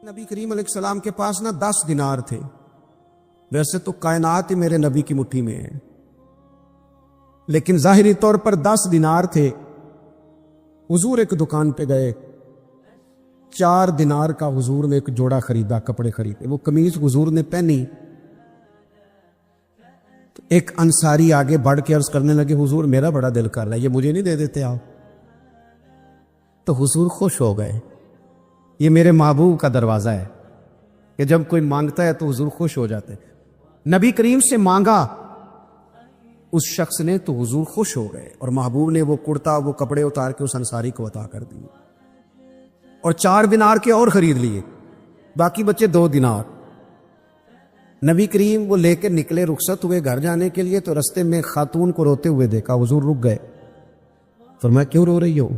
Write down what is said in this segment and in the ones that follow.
نبی کریم علیہ السلام کے پاس 10 دینار تھے. ویسے تو کائنات ہی میرے نبی کی مٹھی میں ہے، لیکن ظاہری طور پر 10 دینار تھے. حضور ایک دکان پہ گئے، 4 دینار کا حضور نے ایک جوڑا خریدا، کپڑے خریدے. وہ قمیض حضور نے پہنی تو ایک انصاری آگے بڑھ کے عرض کرنے لگے، حضور میرا بڑا دل کر رہا ہے، یہ مجھے نہیں دے دیتے آپ؟ تو حضور خوش ہو گئے. یہ میرے محبوب کا دروازہ ہے کہ جب کوئی مانگتا ہے تو حضور خوش ہو جاتے ہیں. نبی کریم سے مانگا اس شخص نے تو حضور خوش ہو گئے، اور محبوب نے وہ کرتا، وہ کپڑے اتار کے اس انصاری کو عطا کر دیے، اور 4 دینار کے اور خرید لیے، باقی بچے 2 دینار. نبی کریم وہ لے کے نکلے، رخصت ہوئے گھر جانے کے لیے، تو رستے میں خاتون کو روتے ہوئے دیکھا. حضور رک گئے، فرمایا کیوں رو رہی ہو؟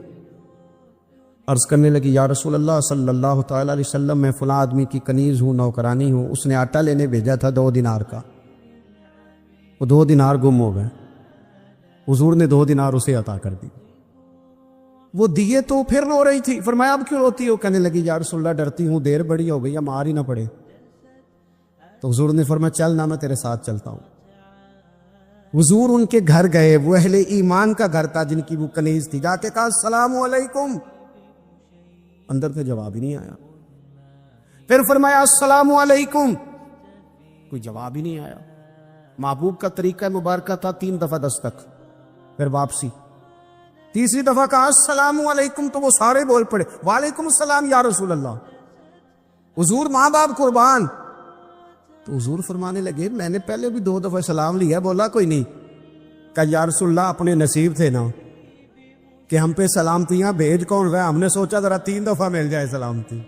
عرض کرنے لگی، یا رسول اللہ صلی اللہ تعالی علیہ وسلم، میں فلاں آدمی کی کنیز ہوں، نوکرانی ہوں، اس نے آٹا لینے بھیجا تھا 2 دینار کا، وہ 2 دینار گم ہو گئے. حضور نے 2 دینار اسے عطا کر دی. وہ دیے تو پھر رو رہی تھی. فرمایا اب کیوں روتی ہو؟ کہنے لگی، یا رسول اللہ ڈرتی ہوں دیر بڑی ہو گئی، اب مار ہی نہ پڑے. تو حضور نے فرمایا چل نہ، میں تیرے ساتھ چلتا ہوں. حضور ان کے گھر گئے، وہ اہل ایمان کا گھر تھا جن کی وہ کنیز تھی. جا کے کہا السلام علیکم، اندر سے جواب ہی نہیں آیا. پھر فرمایا السلام علیکم، کوئی جواب ہی نہیں آیا. محبوب کا طریقہ مبارکہ تھا 3 دفعہ دستک، پھر واپسی. تیسری دفعہ کہا السلام علیکم تو وہ سارے بول پڑے وعلیکم السلام یا رسول اللہ. حضور ماں باپ قربان. تو حضور فرمانے لگے، میں نے پہلے بھی 2 دفعہ سلام لیا، بولا کوئی نہیں. کہا یا رسول اللہ اپنے نصیب تھے نا کہ ہم پہ سلامتیاں بھیج کون رہا ہے، ہم نے سوچا ذرا 3 دفعہ مل جائے سلامتی،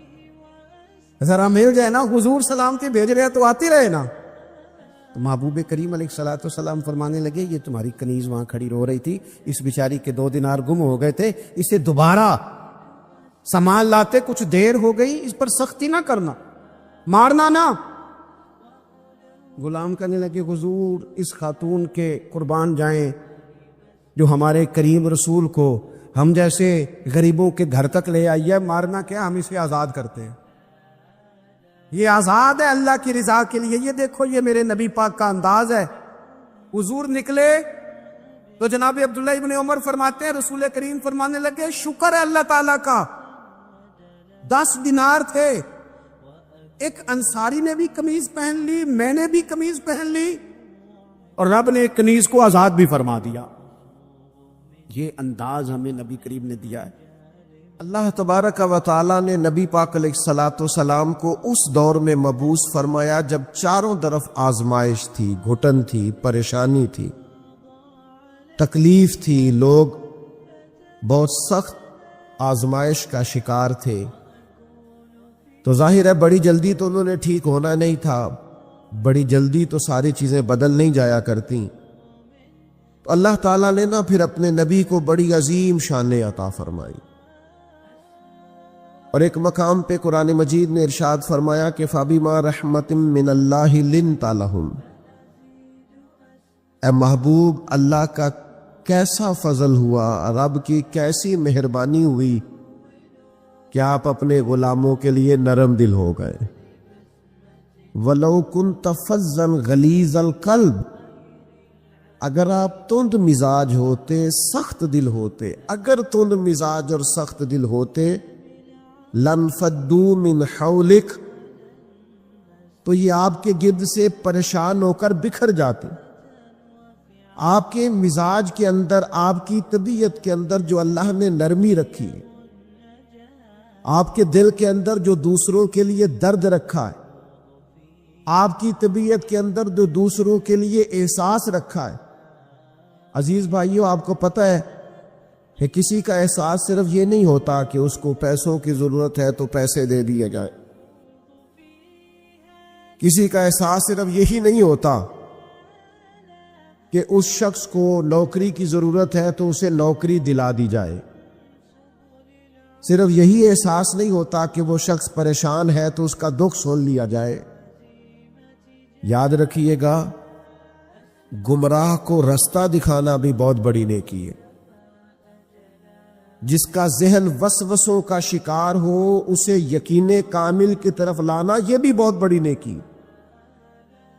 ذرا مل جائے نا. حضور سلامتی بھیج رہے ہیں تو آتی رہے نا. تو محبوب کریم علیہ الصلوۃ والسلام فرمانے لگے، یہ تمہاری کنیز وہاں کھڑی رو رہی تھی، اس بیچاری کے 2 دینار گم ہو گئے تھے، اسے دوبارہ سامان لاتے کچھ دیر ہو گئی، اس پر سختی نہ کرنا، مارنا نہ. غلام کہنے لگے، حضور اس خاتون کے قربان جائیں جو ہمارے کریم رسول کو ہم جیسے غریبوں کے گھر تک لے آئی ہے، مارنا کیا، ہم اسے آزاد کرتے ہیں، یہ آزاد ہے اللہ کی رضا کے لیے. یہ دیکھو یہ میرے نبی پاک کا انداز ہے. حضور نکلے تو جناب عبداللہ ابن عمر فرماتے ہیں، رسول کریم فرمانے لگے، شکر ہے اللہ تعالیٰ کا، 10 دینار تھے، ایک انصاری نے بھی قمیض پہن لی، میں نے بھی قمیض پہن لی، اور رب نے ایک کنیز کو آزاد بھی فرما دیا. یہ انداز ہمیں نبی کریم نے دیا ہے. اللہ تبارک و تعالیٰ نے نبی پاک علیہ الصلوۃ والسلام کو اس دور میں مبعوث فرمایا جب چاروں طرف آزمائش تھی، گھٹن تھی، پریشانی تھی، تکلیف تھی، لوگ بہت سخت آزمائش کا شکار تھے. تو ظاہر ہے بڑی جلدی تو انہوں نے ٹھیک ہونا نہیں تھا، بڑی جلدی تو ساری چیزیں بدل نہیں جایا کرتی. تو اللہ تعالیٰ نے پھر اپنے نبی کو بڑی عظیم شان عطا فرمائی. اور ایک مقام پہ قرآن مجید نے ارشاد فرمایا کہ فَبِمَا رَحْمَةٍ مِّنَ اللَّهِ لِنْتَ لَهُمْ. اے محبوب، اللہ کا کیسا فضل ہوا، رب کی کیسی مہربانی ہوئی کہ آپ اپنے غلاموں کے لیے نرم دل ہو گئے. وَلَوْ كُنْتَ فَظًّا غَلِيظَ الْقَلْبِ، اگر آپ تند مزاج ہوتے، سخت دل ہوتے، اگر تند مزاج اور سخت دل ہوتے، لَنْفَضُّوا مِنْ حَوْلِكَ، تو یہ آپ کے گرد سے پریشان ہو کر بکھر جاتے. آپ کے مزاج کے اندر، آپ کی طبیعت کے اندر جو اللہ نے نرمی رکھی ہے، آپ کے دل کے اندر جو دوسروں کے لیے درد رکھا ہے، آپ کی طبیعت کے اندر جو دوسروں کے لیے احساس رکھا ہے. عزیز بھائیو، آپ کو پتہ ہے کہ کسی کا احساس صرف یہ نہیں ہوتا کہ اس کو پیسوں کی ضرورت ہے تو پیسے دے دیے جائے. کسی کا احساس صرف یہی نہیں ہوتا کہ اس شخص کو نوکری کی ضرورت ہے تو اسے نوکری دلا دی جائے. صرف یہی احساس نہیں ہوتا کہ وہ شخص پریشان ہے تو اس کا دکھ سن لیا جائے. یاد رکھیے گا، گمراہ کو رستہ دکھانا بھی بہت بڑی نیکی ہے. جس کا ذہن وسوسوں کا شکار ہو اسے یقین کامل کی طرف لانا یہ بھی بہت بڑی نیکی۔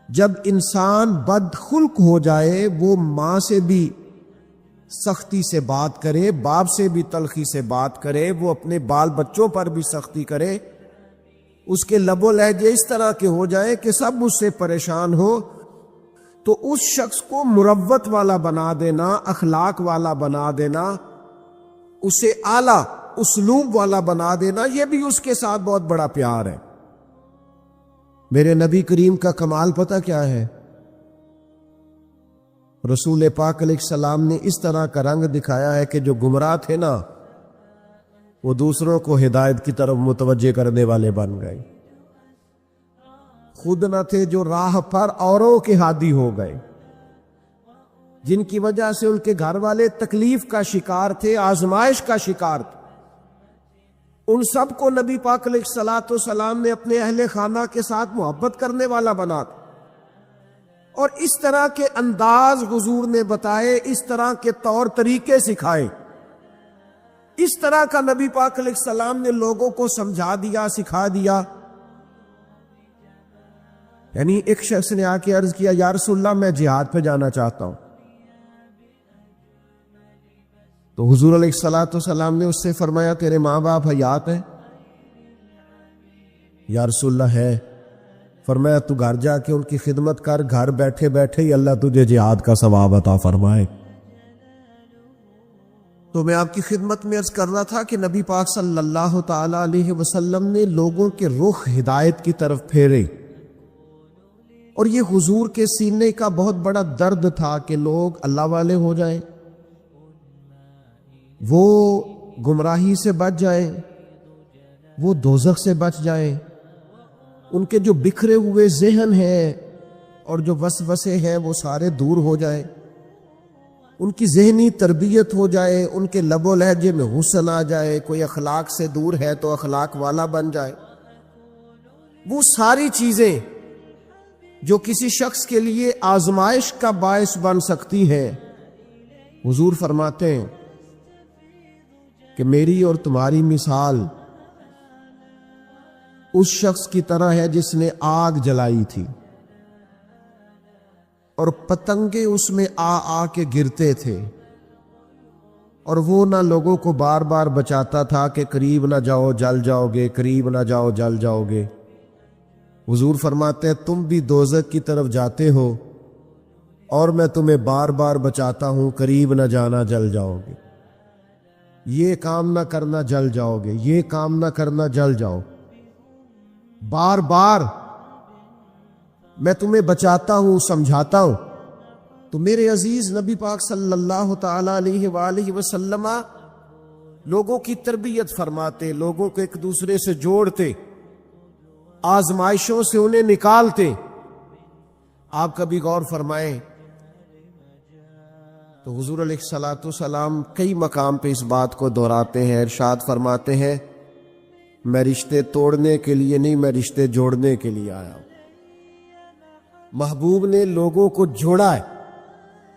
جب انسان بد خلق ہو جائے، وہ ماں سے بھی سختی سے بات کرے، باپ سے بھی تلخی سے بات کرے، وہ اپنے بال بچوں پر بھی سختی کرے، اس کے لب و لہجے اس طرح کے ہو جائے کہ سب اس سے پریشان ہو، تو اس شخص کو مروت والا بنا دینا، اخلاق والا بنا دینا، اسے اعلیٰ اسلوب والا بنا دینا، یہ بھی اس کے ساتھ بہت بڑا پیار ہے۔ میرے نبی کریم کا کمال پتہ کیا ہے؟ رسول پاک علیہ السلام نے اس طرح کا رنگ دکھایا ہے کہ جو گمراہ تھے نا، وہ دوسروں کو ہدایت کی طرف متوجہ کرنے والے بن گئے، خود نہ تھے جو راہ پر اوروں کے ہادی ہو گئے، جن کی وجہ سے ان کے گھر والے تکلیف کا شکار تھے، آزمائش کا شکار تھے، ان سب کو نبی پاک علیہ السلام نے اپنے اہل خانہ کے ساتھ محبت کرنے والا بنا دیا، اور اس طرح کے انداز حضور نے بتائے، اس طرح کے طور طریقے سکھائے، اس طرح کا نبی پاک علیہ السلام نے لوگوں کو سمجھا دیا، سکھا دیا۔ یعنی ایک شخص نے آ کے عرض کیا، یا رسول اللہ میں جہاد پہ جانا چاہتا ہوں، تو حضور علیہ السلام نے اس سے فرمایا تیرے ماں باپ حیات ہیں؟ یا رسول اللہ ہے۔ فرمایا تو گھر جا کے ان کی خدمت کر، گھر بیٹھے بیٹھے ہی اللہ تجھے جہاد کا ثواب عطا فرمائے۔ تو میں آپ کی خدمت میں عرض کر رہا تھا کہ نبی پاک صلی اللہ تعالی علیہ وسلم نے لوگوں کے رخ ہدایت کی طرف پھیرے، اور یہ حضور کے سینے کا بہت بڑا درد تھا کہ لوگ اللہ والے ہو جائیں، وہ گمراہی سے بچ جائیں، وہ دوزخ سے بچ جائیں، ان کے جو بکھرے ہوئے ذہن ہیں اور جو وسوسے ہیں وہ سارے دور ہو جائیں، ان کی ذہنی تربیت ہو جائے، ان کے لب و لہجے میں حسن آ جائے، کوئی اخلاق سے دور ہے تو اخلاق والا بن جائے۔ وہ ساری چیزیں جو کسی شخص کے لیے آزمائش کا باعث بن سکتی ہیں، حضور فرماتے ہیں کہ میری اور تمہاری مثال اس شخص کی طرح ہے جس نے آگ جلائی تھی اور پتنگے اس میں آ کے گرتے تھے، اور وہ نہ لوگوں کو بار بار بچاتا تھا کہ قریب نہ جاؤ جل جاؤ گے، قریب نہ جاؤ جل جاؤ گے۔ حضور فرماتے ہیں تم بھی دوزخ کی طرف جاتے ہو اور میں تمہیں بار بار بچاتا ہوں، قریب نہ جانا جل جاؤ گے، یہ کام نہ کرنا جل جاؤ گے، یہ کام نہ کرنا جل جاؤ، بار بار میں تمہیں بچاتا ہوں، سمجھاتا ہوں۔ تو میرے عزیز نبی پاک صلی اللہ تعالی علیہ وآلہ وسلم لوگوں کی تربیت فرماتے، لوگوں کو ایک دوسرے سے جوڑتے، آزمائشوں سے انہیں نکالتے۔ آپ کبھی غور فرمائیں تو حضور علیہ السلام کئی مقام پہ اس بات کو دہراتے ہیں، ارشاد فرماتے ہیں میں رشتے توڑنے کے لیے نہیں، میں رشتے جوڑنے کے لیے آیا ہوں۔ محبوب نے لوگوں کو جوڑا ہے،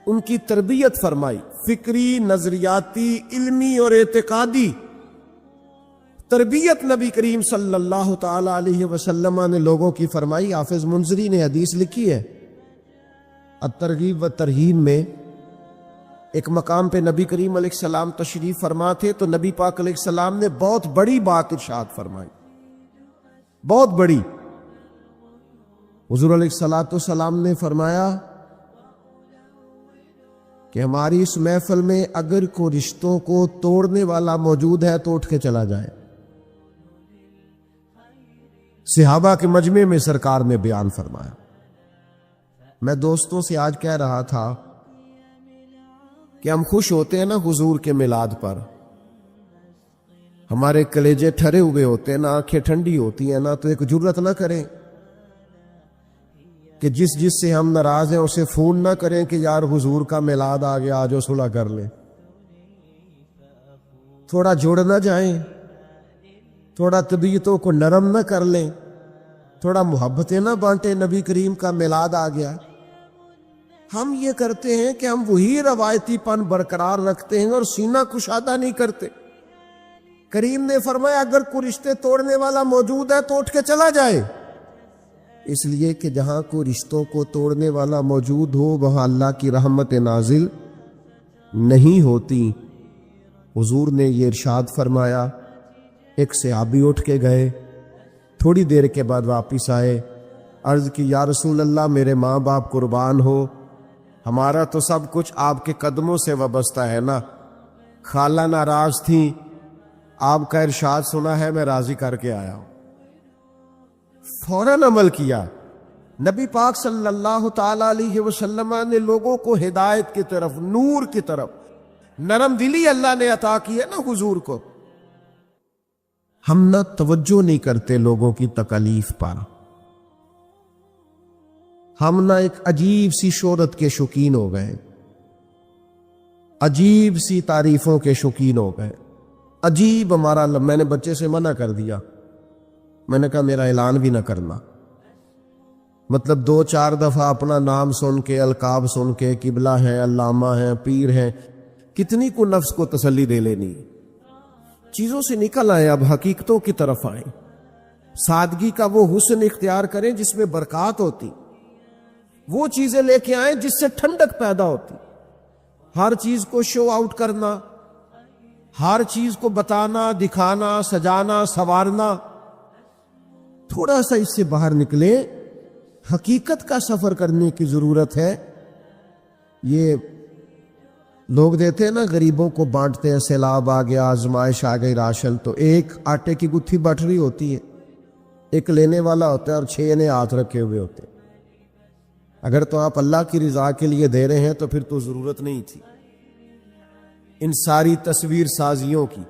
ان کی تربیت فرمائی، فکری، نظریاتی، علمی اور اعتقادی تربیت نبی کریم صلی اللہ تعالی علیہ وسلم نے لوگوں کی فرمائی۔ حافظ منذری نے حدیث لکھی ہے الترغیب و ترہیب میں، ایک مقام پہ نبی کریم علیہ السلام تشریف فرما تھے تو نبی پاک علیہ السلام نے بہت بڑی بات ارشاد فرمائی، بہت بڑی۔ حضور علیہ السلام نے فرمایا کہ ہماری اس محفل میں اگر کوئی رشتوں کو توڑنے والا موجود ہے تو اٹھ کے چلا جائے۔ صحابہ کے مجمع میں سرکار نے بیان فرمایا۔ میں دوستوں سے آج کہہ رہا تھا کہ ہم خوش ہوتے ہیں نا حضور کے میلاد پر، ہمارے کلیجے ٹھرے ہوئے ہوتے ہیں نا، آنکھیں ٹھنڈی ہوتی ہیں نا، تو ایک جرت نہ کریں کہ جس سے ہم ناراض ہیں اسے فون نہ کریں کہ یار حضور کا میلاد آ گیا، آجو صلح کر لیں۔ تھوڑا جوڑ نہ جائیں، تھوڑا طبیعتوں کو نرم نہ کر لیں، تھوڑا محبتیں نہ بانٹیں، نبی کریم کا میلاد آ گیا۔ ہم یہ کرتے ہیں کہ ہم وہی روایتی پن برقرار رکھتے ہیں اور سینہ کشادہ نہیں کرتے۔ کریم نے فرمایا اگر کوئی رشتے توڑنے والا موجود ہے تو اٹھ کے چلا جائے، اس لیے کہ جہاں کوئی رشتوں کو توڑنے والا موجود ہو وہاں اللہ کی رحمت نازل نہیں ہوتی۔ حضور نے یہ ارشاد فرمایا، ایک صحابی اٹھ کے گئے، تھوڑی دیر کے بعد واپس آئے، عرض کی یا رسول اللہ میرے ماں باپ قربان ہو، ہمارا تو سب کچھ آپ کے قدموں سے وابستہ ہے نا۔ خالہ ناراض تھیں، آپ کا ارشاد سنا ہے میں راضی کر کے آیا ہوں۔ فوراً عمل کیا۔ نبی پاک صلی اللہ تعالی علیہ وسلم نے لوگوں کو ہدایت کی طرف، نور کی طرف، نرم دلی اللہ نے عطا کی ہے نا حضور کو۔ ہم نہ توجہ نہیں کرتے لوگوں کی تکالیف پر، ہم نہ ایک عجیب سی شہرت کے شوقین ہو گئے، عجیب سی تعریفوں کے شوقین ہو گئے، عجیب ہمارا میں نے بچے سے منع کر دیا، میں نے کہا میرا اعلان بھی نہ کرنا، مطلب 2-4 دفعہ اپنا نام سن کے، القاب سن کے، قبلہ ہیں، علامہ ہیں، پیر ہیں، کتنی کو نفس کو تسلی دے لینی۔ چیزوں سے نکل آئیں، اب حقیقتوں کی طرف آئیں، سادگی کا وہ حسن اختیار کریں جس میں برکات ہوتی، وہ چیزیں لے کے آئیں جس سے ٹھنڈک پیدا ہوتی۔ ہر چیز کو شو آؤٹ کرنا، ہر چیز کو بتانا، دکھانا، سجانا، سنوارنا، تھوڑا سا اس سے باہر نکلے، حقیقت کا سفر کرنے کی ضرورت ہے۔ یہ لوگ دیتے ہیں نا، غریبوں کو بانٹتے ہیں، سیلاب آ گیا، آزمائش آ گئی، راشن، تو ایک آٹے کی گتھی بٹ رہی ہوتی ہے، ایک لینے والا ہوتا ہے اور 6 نے ہاتھ رکھے ہوئے ہوتے ہیں۔ اگر تو آپ اللہ کی رضا کے لیے دے رہے ہیں تو پھر تو ضرورت نہیں تھی ان ساری تصویر سازیوں کی،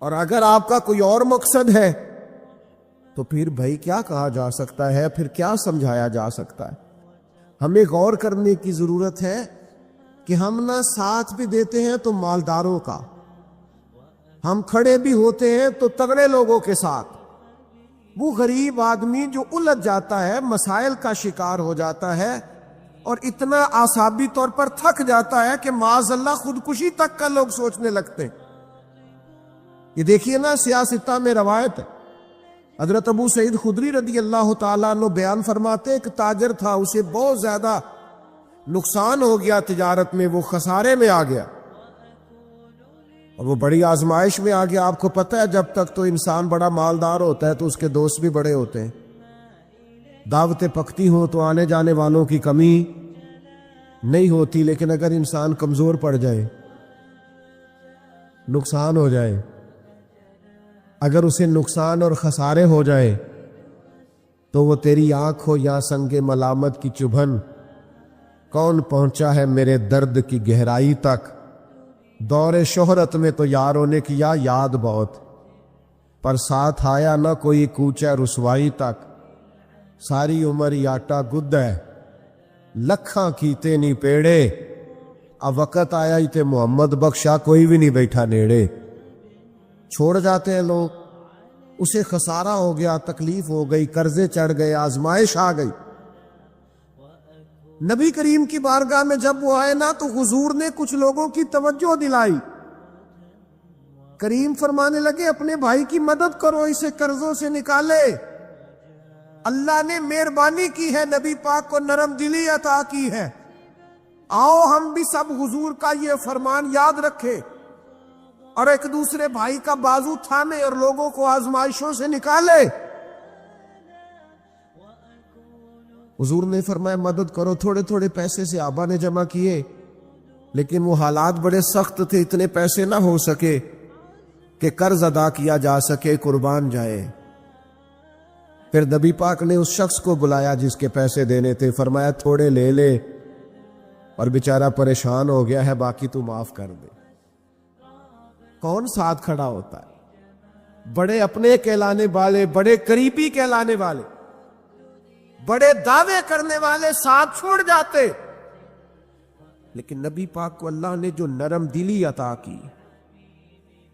اور اگر آپ کا کوئی اور مقصد ہے تو پھر بھائی کیا کہا جا سکتا ہے، پھر کیا سمجھایا جا سکتا ہے۔ ہمیں غور کرنے کی ضرورت ہے کہ ہم نہ ساتھ بھی دیتے ہیں تو مالداروں کا، ہم کھڑے بھی ہوتے ہیں تو تگڑے لوگوں کے ساتھ۔ وہ غریب آدمی جو الجھ جاتا ہے، مسائل کا شکار ہو جاتا ہے اور اتنا اعصابی طور پر تھک جاتا ہے کہ معاذ اللہ خودکشی تک کا لوگ سوچنے لگتے ہیں۔ یہ دیکھیے نا، سیاستہ میں روایت ہے، حضرت ابو سعید خدری رضی اللہ تعالیٰ عنہ بیان فرماتے، ایک تاجر تھا، اسے بہت زیادہ نقصان ہو گیا تجارت میں، وہ خسارے میں آ گیا اور وہ بڑی آزمائش میں آ گیا۔ آپ کو پتہ ہے جب تک تو انسان بڑا مالدار ہوتا ہے تو اس کے دوست بھی بڑے ہوتے ہیں، دعوتیں پکتی ہوں تو آنے جانے والوں کی کمی نہیں ہوتی، لیکن اگر انسان کمزور پڑ جائے، نقصان ہو جائے، اگر اسے نقصان اور خسارے ہو جائے تو وہ تیری آنکھ ہو یا سنگ ملامت کی چبھن، کون پہنچا ہے میرے درد کی گہرائی تک، دور شہرت میں تو یاروں نے کیا یاد بہت، پر ساتھ آیا نہ کوئی کوچہ رسوائی تک، ساری عمر یاٹا گد ہے، لکھاں کیتے نہیں پیڑے، اب وقت آیا ہی تے محمد بخشا کوئی بھی نہیں بیٹھا نیڑے۔ چھوڑ جاتے ہیں لوگ، اسے خسارہ ہو گیا، تکلیف ہو گئی، قرضے چڑھ گئے، آزمائش آ گئی۔ نبی کریم کی بارگاہ میں جب وہ آئے نا تو حضور نے کچھ لوگوں کی توجہ دلائی، کریم فرمانے لگے اپنے بھائی کی مدد کرو، اسے قرضوں سے نکالے، اللہ نے مہربانی کی ہے، نبی پاک کو نرم دلی عطا کی ہے، آؤ ہم بھی سب حضور کا یہ فرمان یاد رکھیں اور ایک دوسرے بھائی کا بازو تھامے اور لوگوں کو آزمائشوں سے نکالے۔ حضور نے فرمایا مدد کرو، تھوڑے تھوڑے پیسے سے آبا نے جمع کیے، لیکن وہ حالات بڑے سخت تھے، اتنے پیسے نہ ہو سکے کہ قرض ادا کیا جا سکے، قربان جائے۔ پھر نبی پاک نے اس شخص کو بلایا جس کے پیسے دینے تھے، فرمایا تھوڑے لے لے، اور بیچارہ پریشان ہو گیا ہے، باقی تو معاف کر دے۔ کون ساتھ کھڑا ہوتا ہے؟ بڑے اپنے کہلانے والے، بڑے قریبی کہلانے والے، بڑے دعوے کرنے والے ساتھ چھوڑ جاتے، لیکن نبی پاک کو اللہ نے جو نرم دلی عطا کی،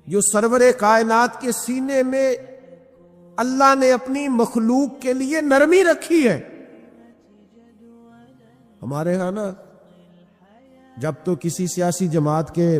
جو سرور کائنات کے سینے میں اللہ نے اپنی مخلوق کے لیے نرمی رکھی ہے۔ ہمارے ہاں نا جب تو کسی سیاسی جماعت کے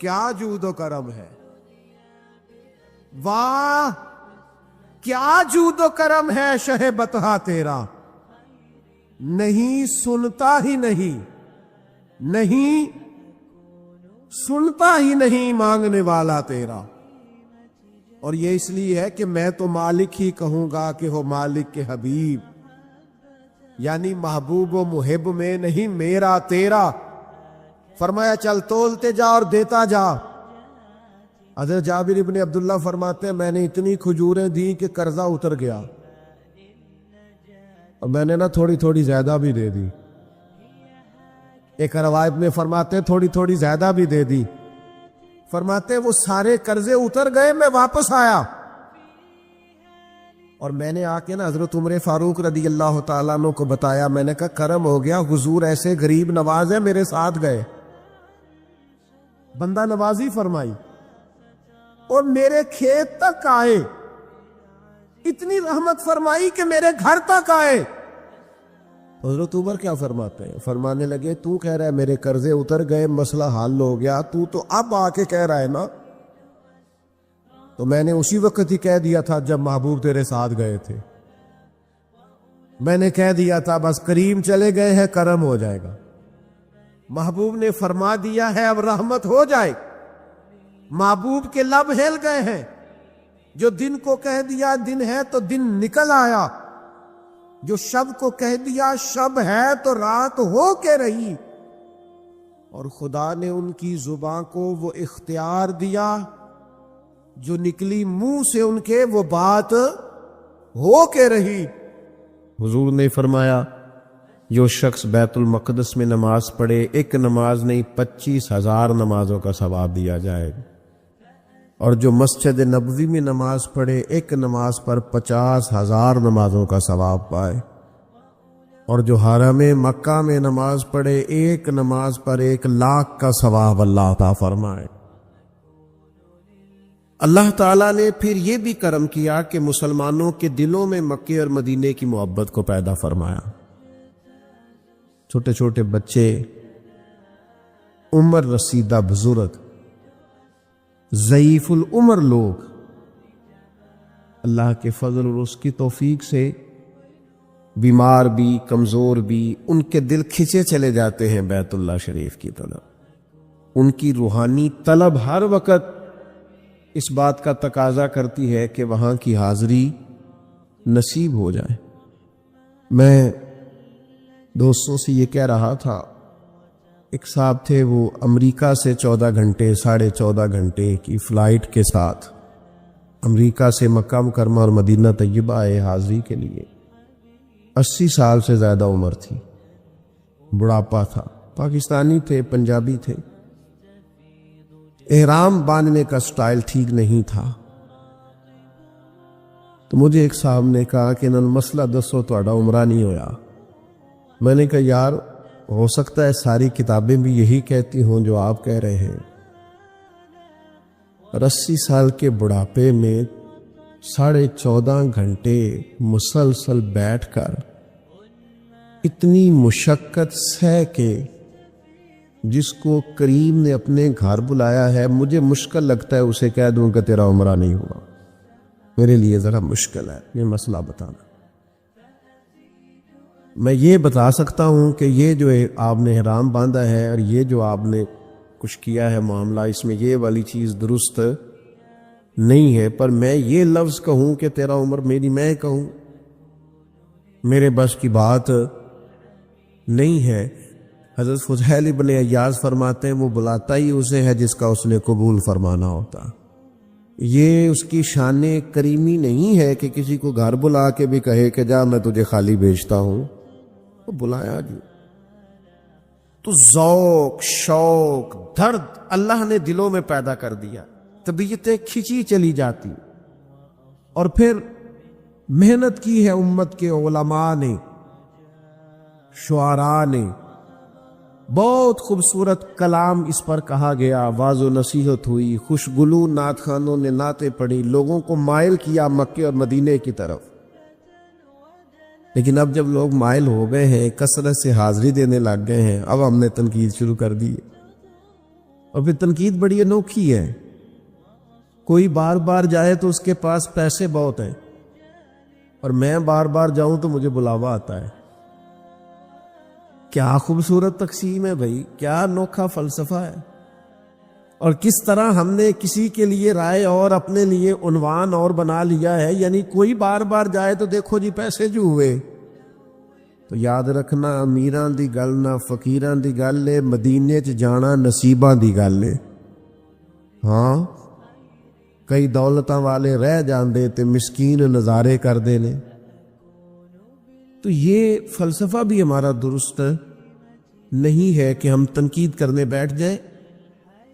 کیا جود و کرم ہے، واہ کیا جود و کرم ہے شہ بطحا تیرا، نہیں سنتا ہی نہیں، نہیں سنتا ہی نہیں مانگنے والا تیرا۔ اور یہ اس لیے ہے کہ میں تو مالک ہی کہوں گا کہ ہو مالک کے حبیب، یعنی محبوب و محب میں نہیں میرا تیرا۔ فرمایا چل تولتے جا اور دیتا جا۔ حضرت جابر ابن عبداللہ فرماتے ہیں میں نے اتنی کھجوریں دی کہ قرضہ اتر گیا، اور میں نے نا تھوڑی تھوڑی زیادہ بھی دے دی۔ ایک روایت میں فرماتے ہیں تھوڑی تھوڑی زیادہ بھی دے دی، فرماتے ہیں وہ سارے قرضے اتر گئے، میں واپس آیا اور میں نے آ کے نا حضرت عمر فاروق رضی اللہ تعالیٰ عنہ کو بتایا، میں نے کہا کرم ہو گیا، حضور ایسے غریب نواز ہے میرے ساتھ گئے، بندہ نوازی فرمائی اور میرے کھیت تک آئے، اتنی رحمت فرمائی کہ میرے گھر تک آئے۔ حضرت عمر کیا فرماتے ہیں؟ فرمانے لگے تو کہہ رہا ہے میرے قرضے اتر گئے، مسئلہ حل ہو گیا، تو اب آ کے کہہ رہا ہے نا، تو میں نے اسی وقت ہی کہہ دیا تھا جب محبوب تیرے ساتھ گئے تھے، میں نے کہہ دیا تھا بس کریم چلے گئے ہیں کرم ہو جائے گا، محبوب نے فرما دیا ہے اب رحمت ہو جائے، محبوب کے لب ہل گئے ہیں، جو دن کو کہہ دیا دن ہے تو دن نکل آیا، جو شب کو کہہ دیا شب ہے تو رات ہو کے رہی، اور خدا نے ان کی زبان کو وہ اختیار دیا جو نکلی منہ سے ان کے وہ بات ہو کے رہی۔ حضور نے فرمایا جو شخص بیت المقدس میں نماز پڑھے، ایک نماز نہیں 25,000 نمازوں کا ثواب دیا جائے گا، اور جو مسجد نبوی میں نماز پڑھے ایک نماز پر 50,000 نمازوں کا ثواب پائے، اور جو حرم مکہ میں نماز پڑھے ایک نماز پر 1,00,000 کا ثواب اللہ عطا فرمائے۔ اللہ تعالیٰ نے پھر یہ بھی کرم کیا کہ مسلمانوں کے دلوں میں مکے اور مدینے کی محبت کو پیدا فرمایا۔ چھوٹے چھوٹے بچے، عمر رسیدہ بزرگ، ضعیف العمر لوگ اللہ کے فضل اور اس کی توفیق سے بیمار بھی کمزور بھی ان کے دل کھنچے چلے جاتے ہیں بیت اللہ شریف کی طرف۔ ان کی روحانی طلب ہر وقت اس بات کا تقاضا کرتی ہے کہ وہاں کی حاضری نصیب ہو جائے۔ میں دوستوں سے یہ کہہ رہا تھا، ایک صاحب تھے وہ امریکہ سے 14 گھنٹے 14.5 گھنٹے کی فلائٹ کے ساتھ امریکہ سے مکہ مکرمہ اور مدینہ طیبہ آئے حاضری کے لیے۔ 80 سال سے زیادہ عمر تھی، بڑھاپا تھا، پاکستانی تھے، پنجابی تھے، احرام باندھنے کا سٹائل ٹھیک نہیں تھا۔ تو مجھے ایک صاحب نے کہا کہ نن مسئلہ دسو تہاڈا عمرہ نہیں ہویا۔ میں نے کہا یار ہو سکتا ہے ساری کتابیں بھی یہی کہتی ہوں جو آپ کہہ رہے ہیں، اور 80 سال کے بڑھاپے میں 14.5 گھنٹے مسلسل بیٹھ کر اتنی مشقت سہ کے جس کو کریم نے اپنے گھر بلایا ہے، مجھے مشکل لگتا ہے اسے کہہ دوں کہ تیرا عمرہ نہیں ہوا۔ میرے لیے ذرا مشکل ہے یہ مسئلہ بتانا۔ میں یہ بتا سکتا ہوں کہ یہ جو آپ نے احرام باندھا ہے اور یہ جو آپ نے کچھ کیا ہے معاملہ، اس میں یہ والی چیز درست نہیں ہے، پر میں یہ لفظ کہوں کہ تیرا عمر میری، میں کہوں میرے بس کی بات نہیں ہے۔ حضرت فضیل ابن عیاض فرماتے ہیں وہ بلاتا ہی اسے ہے جس کا اس نے قبول فرمانا ہوتا۔ یہ اس کی شان کریمی نہیں ہے کہ کسی کو گھر بلا کے بھی کہے کہ جا میں تجھے خالی بھیجتا ہوں، وہ بلایا جی تو ذوق شوق درد اللہ نے دلوں میں پیدا کر دیا، طبیعتیں کھینچی چلی جاتی، اور پھر محنت کی ہے امت کے علماء نے، شعراء نے، بہت خوبصورت کلام اس پر کہا گیا، واعظ و نصیحت ہوئی، خوشگلو نعت خوانوں نے نعتیں پڑھی، لوگوں کو مائل کیا مکے اور مدینے کی طرف۔ لیکن اب جب لوگ مائل ہو گئے ہیں، کثرت سے حاضری دینے لگ گئے ہیں، اب ہم نے تنقید شروع کر دی۔ اور پھر تنقید بڑی انوکھی ہے. کوئی بار بار جائے تو اس کے پاس پیسے بہت ہیں، اور میں بار بار جاؤں تو مجھے بلاوا آتا ہے. کیا خوبصورت تقسیم ہے بھائی، کیا انوکھا فلسفہ ہے. اور کس طرح ہم نے کسی کے لیے رائے اور اپنے لیے عنوان اور بنا لیا ہے. یعنی کوئی بار بار جائے تو دیکھو جی پیسے جو ہوئے. تو یاد رکھنا، امیراں دی گل نہ فقیراں دی گل ہے، مدینے چ جانا نصیباں دی گل ہے. ہاں، کئی دولتاں والے رہ جاندے تے مسکین نظارے کردے نے. تو یہ فلسفہ بھی ہمارا درست نہیں ہے کہ ہم تنقید کرنے بیٹھ جائیں.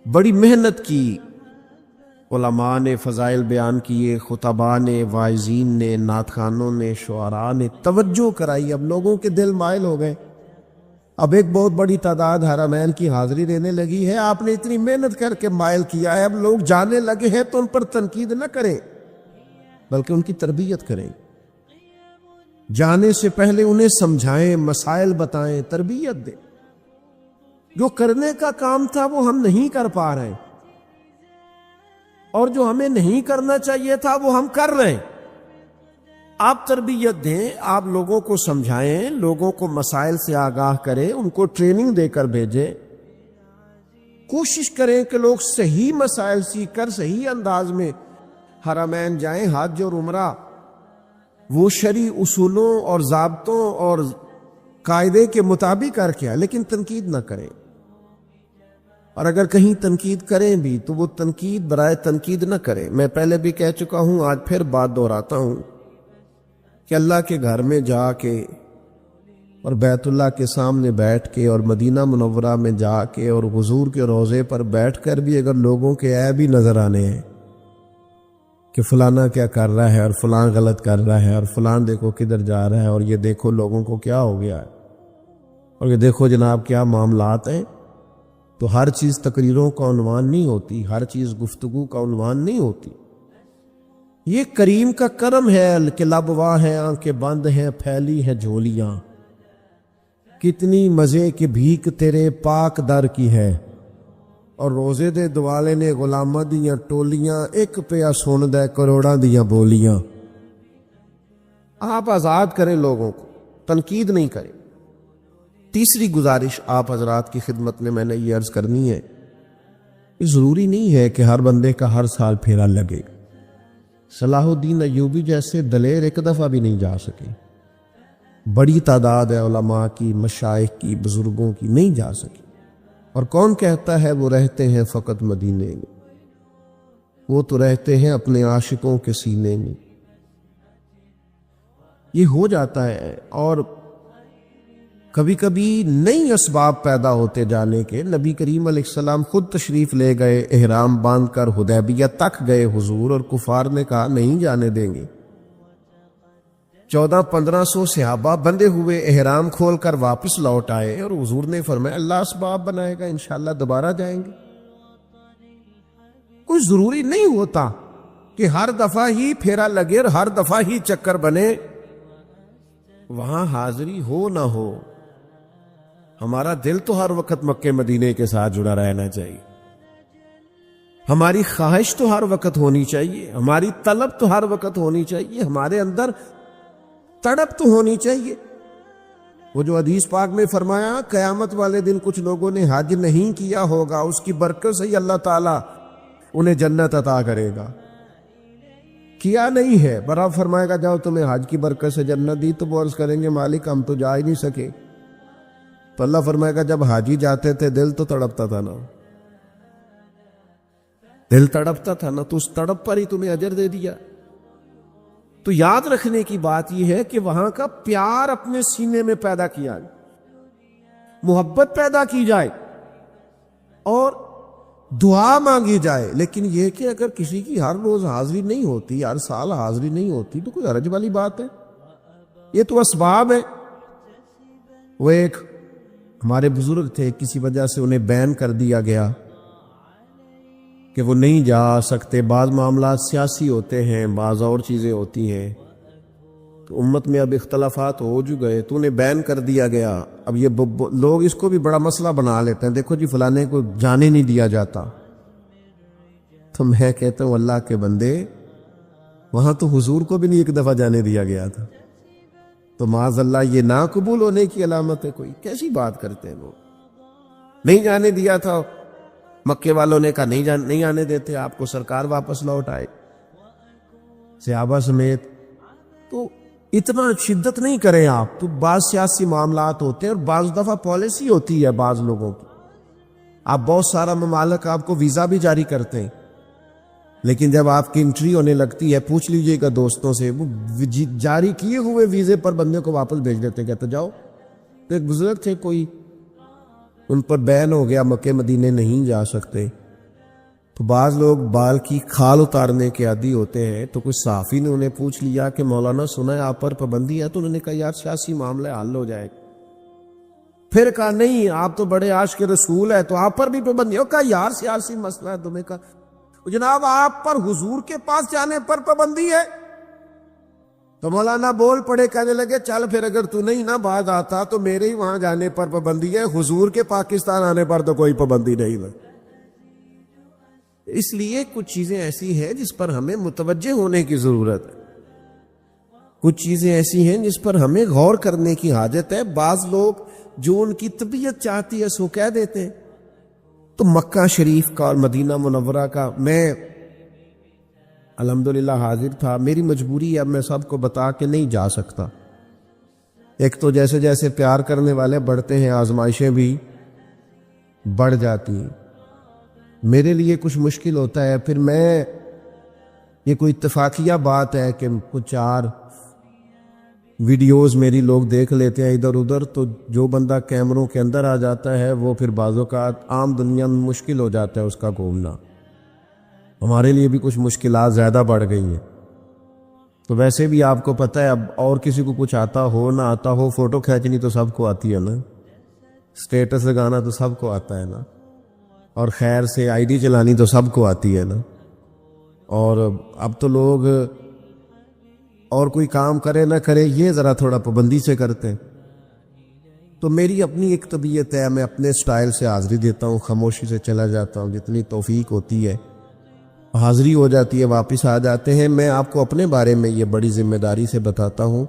بڑی محنت کی علماء نے، فضائل بیان کیے، خطباء نے، واعظین نے، نعت خوانوں نے، شعراء نے توجہ کرائی. اب لوگوں کے دل مائل ہو گئے. اب ایک بہت بڑی تعداد حرمین کی حاضری دینے لگی ہے. آپ نے اتنی محنت کر کے مائل کیا ہے، اب لوگ جانے لگے ہیں تو ان پر تنقید نہ کریں بلکہ ان کی تربیت کریں. جانے سے پہلے انہیں سمجھائیں، مسائل بتائیں، تربیت دیں. جو کرنے کا کام تھا وہ ہم نہیں کر پا رہے، اور جو ہمیں نہیں کرنا چاہیے تھا وہ ہم کر رہے ہیں. آپ تربیت دیں، آپ لوگوں کو سمجھائیں، لوگوں کو مسائل سے آگاہ کریں، ان کو ٹریننگ دے کر بھیجیں. کوشش کریں کہ لوگ صحیح مسائل سیکھ کر صحیح انداز میں حرمین جائیں. حج اور عمرہ وہ شرعی اصولوں اور ضابطوں اور قاعدے کے مطابق کر کے، لیکن تنقید نہ کریں. اور اگر کہیں تنقید کریں بھی تو وہ تنقید برائے تنقید نہ کریں. میں پہلے بھی کہہ چکا ہوں، آج پھر بات دہراتا ہوں کہ اللہ کے گھر میں جا کے اور بیت اللہ کے سامنے بیٹھ کے اور مدینہ منورہ میں جا کے اور حضور کے روضے پر بیٹھ کر بھی اگر لوگوں کے عیب ہی نظر آنے ہیں کہ فلانا کیا کر رہا ہے اور فلان غلط کر رہا ہے اور فلان دیکھو کدھر جا رہا ہے اور یہ دیکھو لوگوں کو کیا ہو گیا ہے اور یہ دیکھو جناب کیا معاملات ہیں، تو ہر چیز تقریروں کا عنوان نہیں ہوتی، ہر چیز گفتگو کا عنوان نہیں ہوتی. یہ کریم کا کرم ہے کہ لب واہ ہیں، آنکھیں بند ہیں، پھیلی ہیں جھولیاں. کتنی مزے کی بھیک تیرے پاک در کی ہے، اور روزے دے دوالے نے غلاماں دیاں ٹولیاں، ایک پیا سن دے کروڑاں دیاں بولیاں. آپ آزاد کریں لوگوں کو، تنقید نہیں کریں. تیسری گزارش آپ حضرات کی خدمت میں نے یہ عرض کرنی ہے، یہ ضروری نہیں ہے کہ ہر بندے کا ہر سال پھیرا لگے. صلاح الدین ایوبی جیسے دلیر ایک دفعہ بھی نہیں جا سکے. بڑی تعداد ہے علماء کی، مشائخ کی، بزرگوں کی، نہیں جا سکی. اور کون کہتا ہے وہ رہتے ہیں فقط مدینے میں؟ وہ تو رہتے ہیں اپنے عاشقوں کے سینے میں. یہ ہو جاتا ہے. اور کبھی کبھی نئی اسباب پیدا ہوتے جانے کے. نبی کریم علیہ السلام خود تشریف لے گئے، احرام باندھ کر حدیبیہ تک گئے حضور، اور کفار نے کہا نہیں جانے دیں گے. 1400-1500 صحابہ بندے ہوئے احرام کھول کر واپس لوٹ آئے، اور حضور نے فرمایا اللہ اسباب بنائے گا، انشاءاللہ دوبارہ جائیں گے. کوئی ضروری نہیں ہوتا کہ ہر دفعہ ہی پھیرا لگے اور ہر دفعہ ہی چکر بنے، وہاں حاضری ہو نہ ہو. ہمارا دل تو ہر وقت مکے مدینے کے ساتھ جڑا رہنا چاہیے. ہماری خواہش تو ہر وقت ہونی چاہیے، ہماری طلب تو ہر وقت ہونی چاہیے، ہمارے اندر تڑپ تو ہونی چاہیے. وہ جو حدیث پاک میں فرمایا قیامت والے دن کچھ لوگوں نے حج نہیں کیا ہوگا، اس کی برکت سے ہی اللہ تعالیٰ انہیں جنت عطا کرے گا. کیا نہیں ہے، برا فرمائے گا جاؤ تمہیں حج کی برکت سے جنت دی، تو وہ عرض کریں گے مالک ہم تو جا ہی نہیں سکے. تو اللہ فرمائے گا جب حاجی جاتے تھے دل تو تڑپتا تھا نا، دل تڑپتا تھا نا، تو اس تڑپ پر ہی تمہیں اجر دے دیا. تو یاد رکھنے کی بات یہ ہے کہ وہاں کا پیار اپنے سینے میں پیدا کیا جائے، محبت پیدا کی جائے اور دعا مانگی جائے. لیکن یہ کہ اگر کسی کی ہر روز حاضری نہیں ہوتی، ہر سال حاضری نہیں ہوتی، تو کوئی حرج والی بات ہے. یہ تو اسباب ہے. وہ ایک ہمارے بزرگ تھے، کسی وجہ سے انہیں بین کر دیا گیا کہ وہ نہیں جا سکتے. بعض معاملات سیاسی ہوتے ہیں، بعض اور چیزیں ہوتی ہیں. تو امت میں اب اختلافات ہو جو گئے، تو انہیں بین کر دیا گیا۔ اب یہ لوگ اس کو بھی بڑا مسئلہ بنا لیتے ہیں، دیکھو جی فلانے کو جانے نہیں دیا جاتا۔ تو میں کہتا ہوں اللہ کے بندے، وہاں تو حضور کو بھی نہیں ایک دفعہ جانے دیا گیا تھا، تو معاذ اللہ یہ نہ قبول ہونے کی علامت ہے؟ کوئی کیسی بات کرتے ہیں لوگ۔ نہیں جانے دیا تھا، مکے والوں نے کہا نہیں آنے دیتے آپ کو، سرکار واپس لوٹ آئے صحابہ سمیت۔ تو اتنا شدت نہیں کریں آپ، تو بعض سیاسی معاملات ہوتے ہیں اور بعض دفعہ پالیسی ہوتی ہے بعض لوگوں کی۔ آپ بہت سارا ممالک آپ کو ویزا بھی جاری کرتے ہیں، لیکن جب آپ کی انٹری ہونے لگتی ہے، پوچھ لیجئے گا دوستوں سے، وہ جاری کیے ہوئے ویزے پر بندے کو واپس بھیج دیتے ہیں، کہتے جاؤ۔ تو ایک بزرگ تھے کوئی، ان پر بین ہو گیا، مکے مدینے نہیں جا سکتے۔ تو بعض لوگ بال کی کھال اتارنے کے عادی ہوتے ہیں، تو کچھ صحافی نے انہیں پوچھ لیا کہ مولانا سنا ہے آپ پر پابندی ہے؟ تو انہوں نے کہا یار سیاسی معاملہ حل ہو جائے گا۔ پھر کہا نہیں آپ تو بڑے عاشق رسول ہے، تو آپ پر بھی پابندی ہے۔ کہا یار سیاسی مسئلہ ہے، تمہیں کہا جناب آپ پر حضور کے پاس جانے پر پابندی ہے؟ تو مولانا بول پڑے، کہنے لگے چل پھر اگر تو نہیں نہ باز آتا تو میرے ہی وہاں جانے پر پابندی ہے، حضور کے پاکستان آنے پر تو کوئی پابندی نہیں ہے۔ اس لیے کچھ چیزیں ایسی ہیں جس پر ہمیں متوجہ ہونے کی ضرورت ہے، کچھ چیزیں ایسی ہیں جس پر ہمیں غور کرنے کی حاجت ہے۔ بعض لوگ جو ان کی طبیعت چاہتی ہے سو کہہ دیتے ہیں۔ تو مکہ شریف کا اور مدینہ منورہ کا میں الحمدللہ حاضر تھا، میری مجبوری ہے، اب میں سب کو بتا کے نہیں جا سکتا۔ ایک تو جیسے جیسے پیار کرنے والے بڑھتے ہیں آزمائشیں بھی بڑھ جاتی ہیں، میرے لیے کچھ مشکل ہوتا ہے، پھر میں یہ کوئی اتفاقیہ بات ہے کہ کچھ 4 ویڈیوز میری لوگ دیکھ لیتے ہیں ادھر ادھر، تو جو بندہ کیمروں کے اندر آ جاتا ہے وہ پھر بعض اوقات عام دنیا میں مشکل ہو جاتا ہے اس کا گھومنا۔ ہمارے لیے بھی کچھ مشکلات زیادہ بڑھ گئی ہیں۔ تو ویسے بھی آپ کو پتہ ہے، اب اور کسی کو کچھ آتا ہو نہ آتا ہو، فوٹو کھینچنی تو سب کو آتی ہے نا، سٹیٹس لگانا تو سب کو آتا ہے نا، اور خیر سے آئی ڈی چلانی تو سب کو آتی ہے نا۔ اور اب تو لوگ اور کوئی کام کرے نہ کرے یہ ذرا تھوڑا پابندی سے کرتے ہیں۔ تو میری اپنی ایک طبیعت ہے، میں اپنے سٹائل سے حاضری دیتا ہوں، خاموشی سے چلا جاتا ہوں، جتنی توفیق ہوتی ہے حاضری ہو جاتی ہے، واپس آ جاتے ہیں۔ میں آپ کو اپنے بارے میں یہ بڑی ذمہ داری سے بتاتا ہوں،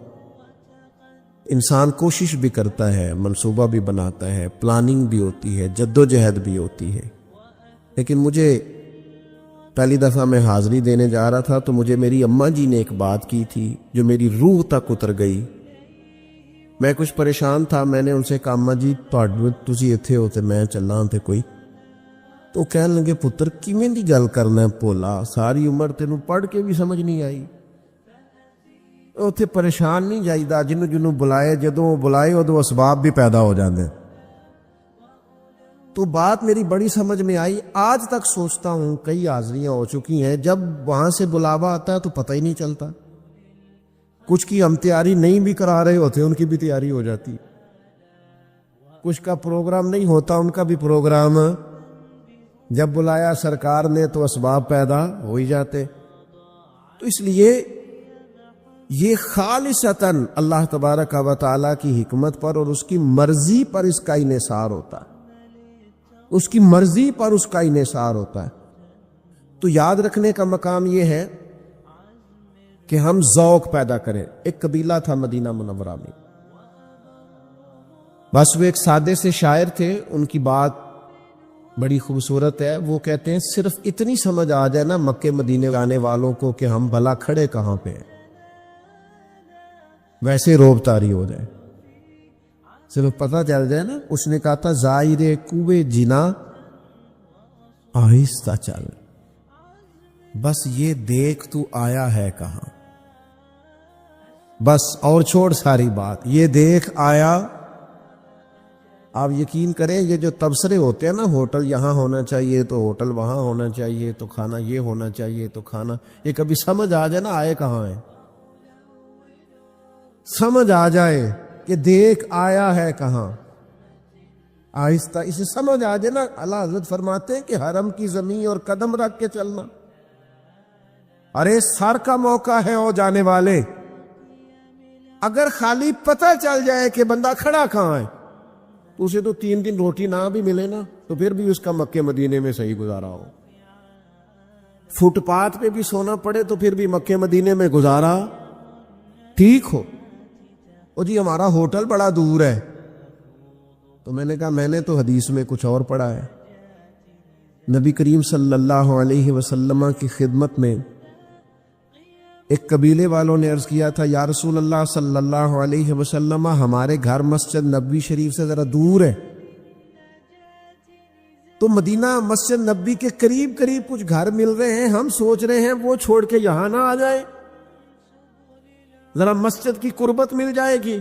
انسان کوشش بھی کرتا ہے، منصوبہ بھی بناتا ہے، پلاننگ بھی ہوتی ہے، جد و جہد بھی ہوتی ہے، لیکن مجھے پہلی دفعہ میں حاضری دینے جا رہا تھا تو مجھے میری اماں جی نے ایک بات کی تھی جو میری روح تک اتر گئی۔ میں کچھ پریشان تھا، میں نے ان سے کہا اماں جی تسی اتھے ہوتے میں چلاں تے کوئی، تو کہنے لگے پتر کیویں دی گل کرنا ہے بھولا، ساری عمر تینوں پڑھ کے بھی سمجھ نہیں آئی۔ اتھے پریشان نہیں جائیدا، جنوں جنوں بلائے، جدوں بلائے ادوں اسباب بھی پیدا ہو جاندے۔ تو بات میری بڑی سمجھ میں آئی، آج تک سوچتا ہوں، کئی حاضریاں ہو چکی ہیں، جب وہاں سے بلاوا آتا ہے تو پتہ ہی نہیں چلتا، کچھ کی ہم تیاری نہیں بھی کرا رہے ہوتے ان کی بھی تیاری ہو جاتی، کچھ کا پروگرام نہیں ہوتا ان کا بھی پروگرام جب بلایا سرکار نے تو اسباب پیدا ہو ہی جاتے۔ تو اس لیے یہ خالصتاً اللہ تبارک و تعالیٰ کی حکمت پر اور اس کی مرضی پر اس کا انحصار ہوتا ہے، اس کی مرضی پر اس کا انحصار ہوتا ہے۔ تو یاد رکھنے کا مقام یہ ہے کہ ہم ذوق پیدا کریں۔ ایک قبیلہ تھا مدینہ منورہ میں، بس وہ ایک سادے سے شاعر تھے، ان کی بات بڑی خوبصورت ہے، وہ کہتے ہیں صرف اتنی سمجھ آ جائے نا مکے مدینے آنے والوں کو کہ ہم بھلا کھڑے کہاں پہ ہیں، ویسے روب طاری ہو جائے، صرف پتہ چل جائے نا۔ اس نے کہا تھا زائر کوے جنا آہستہ چل، بس یہ دیکھ تو آیا ہے کہاں، بس اور چھوڑ ساری بات، یہ دیکھ آیا۔ آپ یقین کریں یہ جو تبصرے ہوتے ہیں نا، ہوٹل یہاں ہونا چاہیے تو ہوٹل وہاں ہونا چاہیے تو کھانا یہ ہونا چاہیے تو کھانا، یہ کبھی سمجھ آ جائے نا آئے کہاں ہے، سمجھ آ جائے کہ دیکھ آیا ہے کہاں، آہستہ اسے سمجھ آ جائے نا۔ اللہ حضرت فرماتے ہیں کہ حرم کی زمین اور قدم رکھ کے چلنا، ارے سر کا موقع ہے او جانے والے، اگر خالی پتہ چل جائے کہ بندہ کھڑا کہاں ہے تو اسے تو 3 دن روٹی نہ بھی ملے نا تو پھر بھی اس کا مکے مدینے میں صحیح گزارا ہو، فٹ پاتھ پہ بھی سونا پڑے تو پھر بھی مکے مدینے میں گزارا ٹھیک ہو۔ او جی ہمارا ہوٹل بڑا دور ہے، تو میں نے کہا میں نے تو حدیث میں کچھ اور پڑھا ہے۔ نبی کریم صلی اللہ علیہ وسلم کی خدمت میں ایک قبیلے والوں نے عرض کیا تھا، یا رسول اللہ صلی اللہ علیہ وسلم ہمارے گھر مسجد نبوی شریف سے ذرا دور ہے، تو مدینہ مسجد نبوی کے قریب قریب کچھ گھر مل رہے ہیں، ہم سوچ رہے ہیں وہ چھوڑ کے یہاں نہ آ جائے، ذرا مسجد کی قربت مل جائے گی۔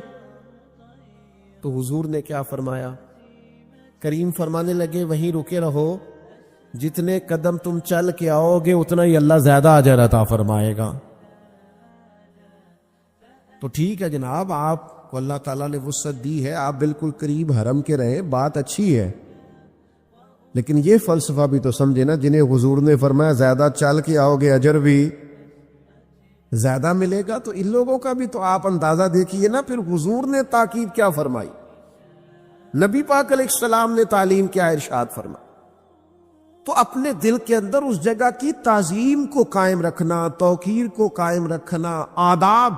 تو حضور نے کیا فرمایا؟ کریم فرمانے لگے وہیں رکے رہو، جتنے قدم تم چل کے آؤ گے اتنا ہی اللہ زیادہ اجر عطا فرمائے گا۔ تو ٹھیک ہے جناب، آپ کو اللہ تعالیٰ نے وسعت دی ہے، آپ بالکل قریب حرم کے رہے، بات اچھی ہے، لیکن یہ فلسفہ بھی تو سمجھے نا، جنہیں حضور نے فرمایا زیادہ چل کے آؤ گے اجر بھی زیادہ ملے گا، تو ان لوگوں کا بھی تو آپ اندازہ دیکھیے نا، پھر حضور نے تاکید کیا فرمائی، نبی پاک علیہ السلام نے تعلیم کیا ارشاد فرمائی۔ تو اپنے دل کے اندر اس جگہ کی تعظیم کو قائم رکھنا، توقیر کو قائم رکھنا، آداب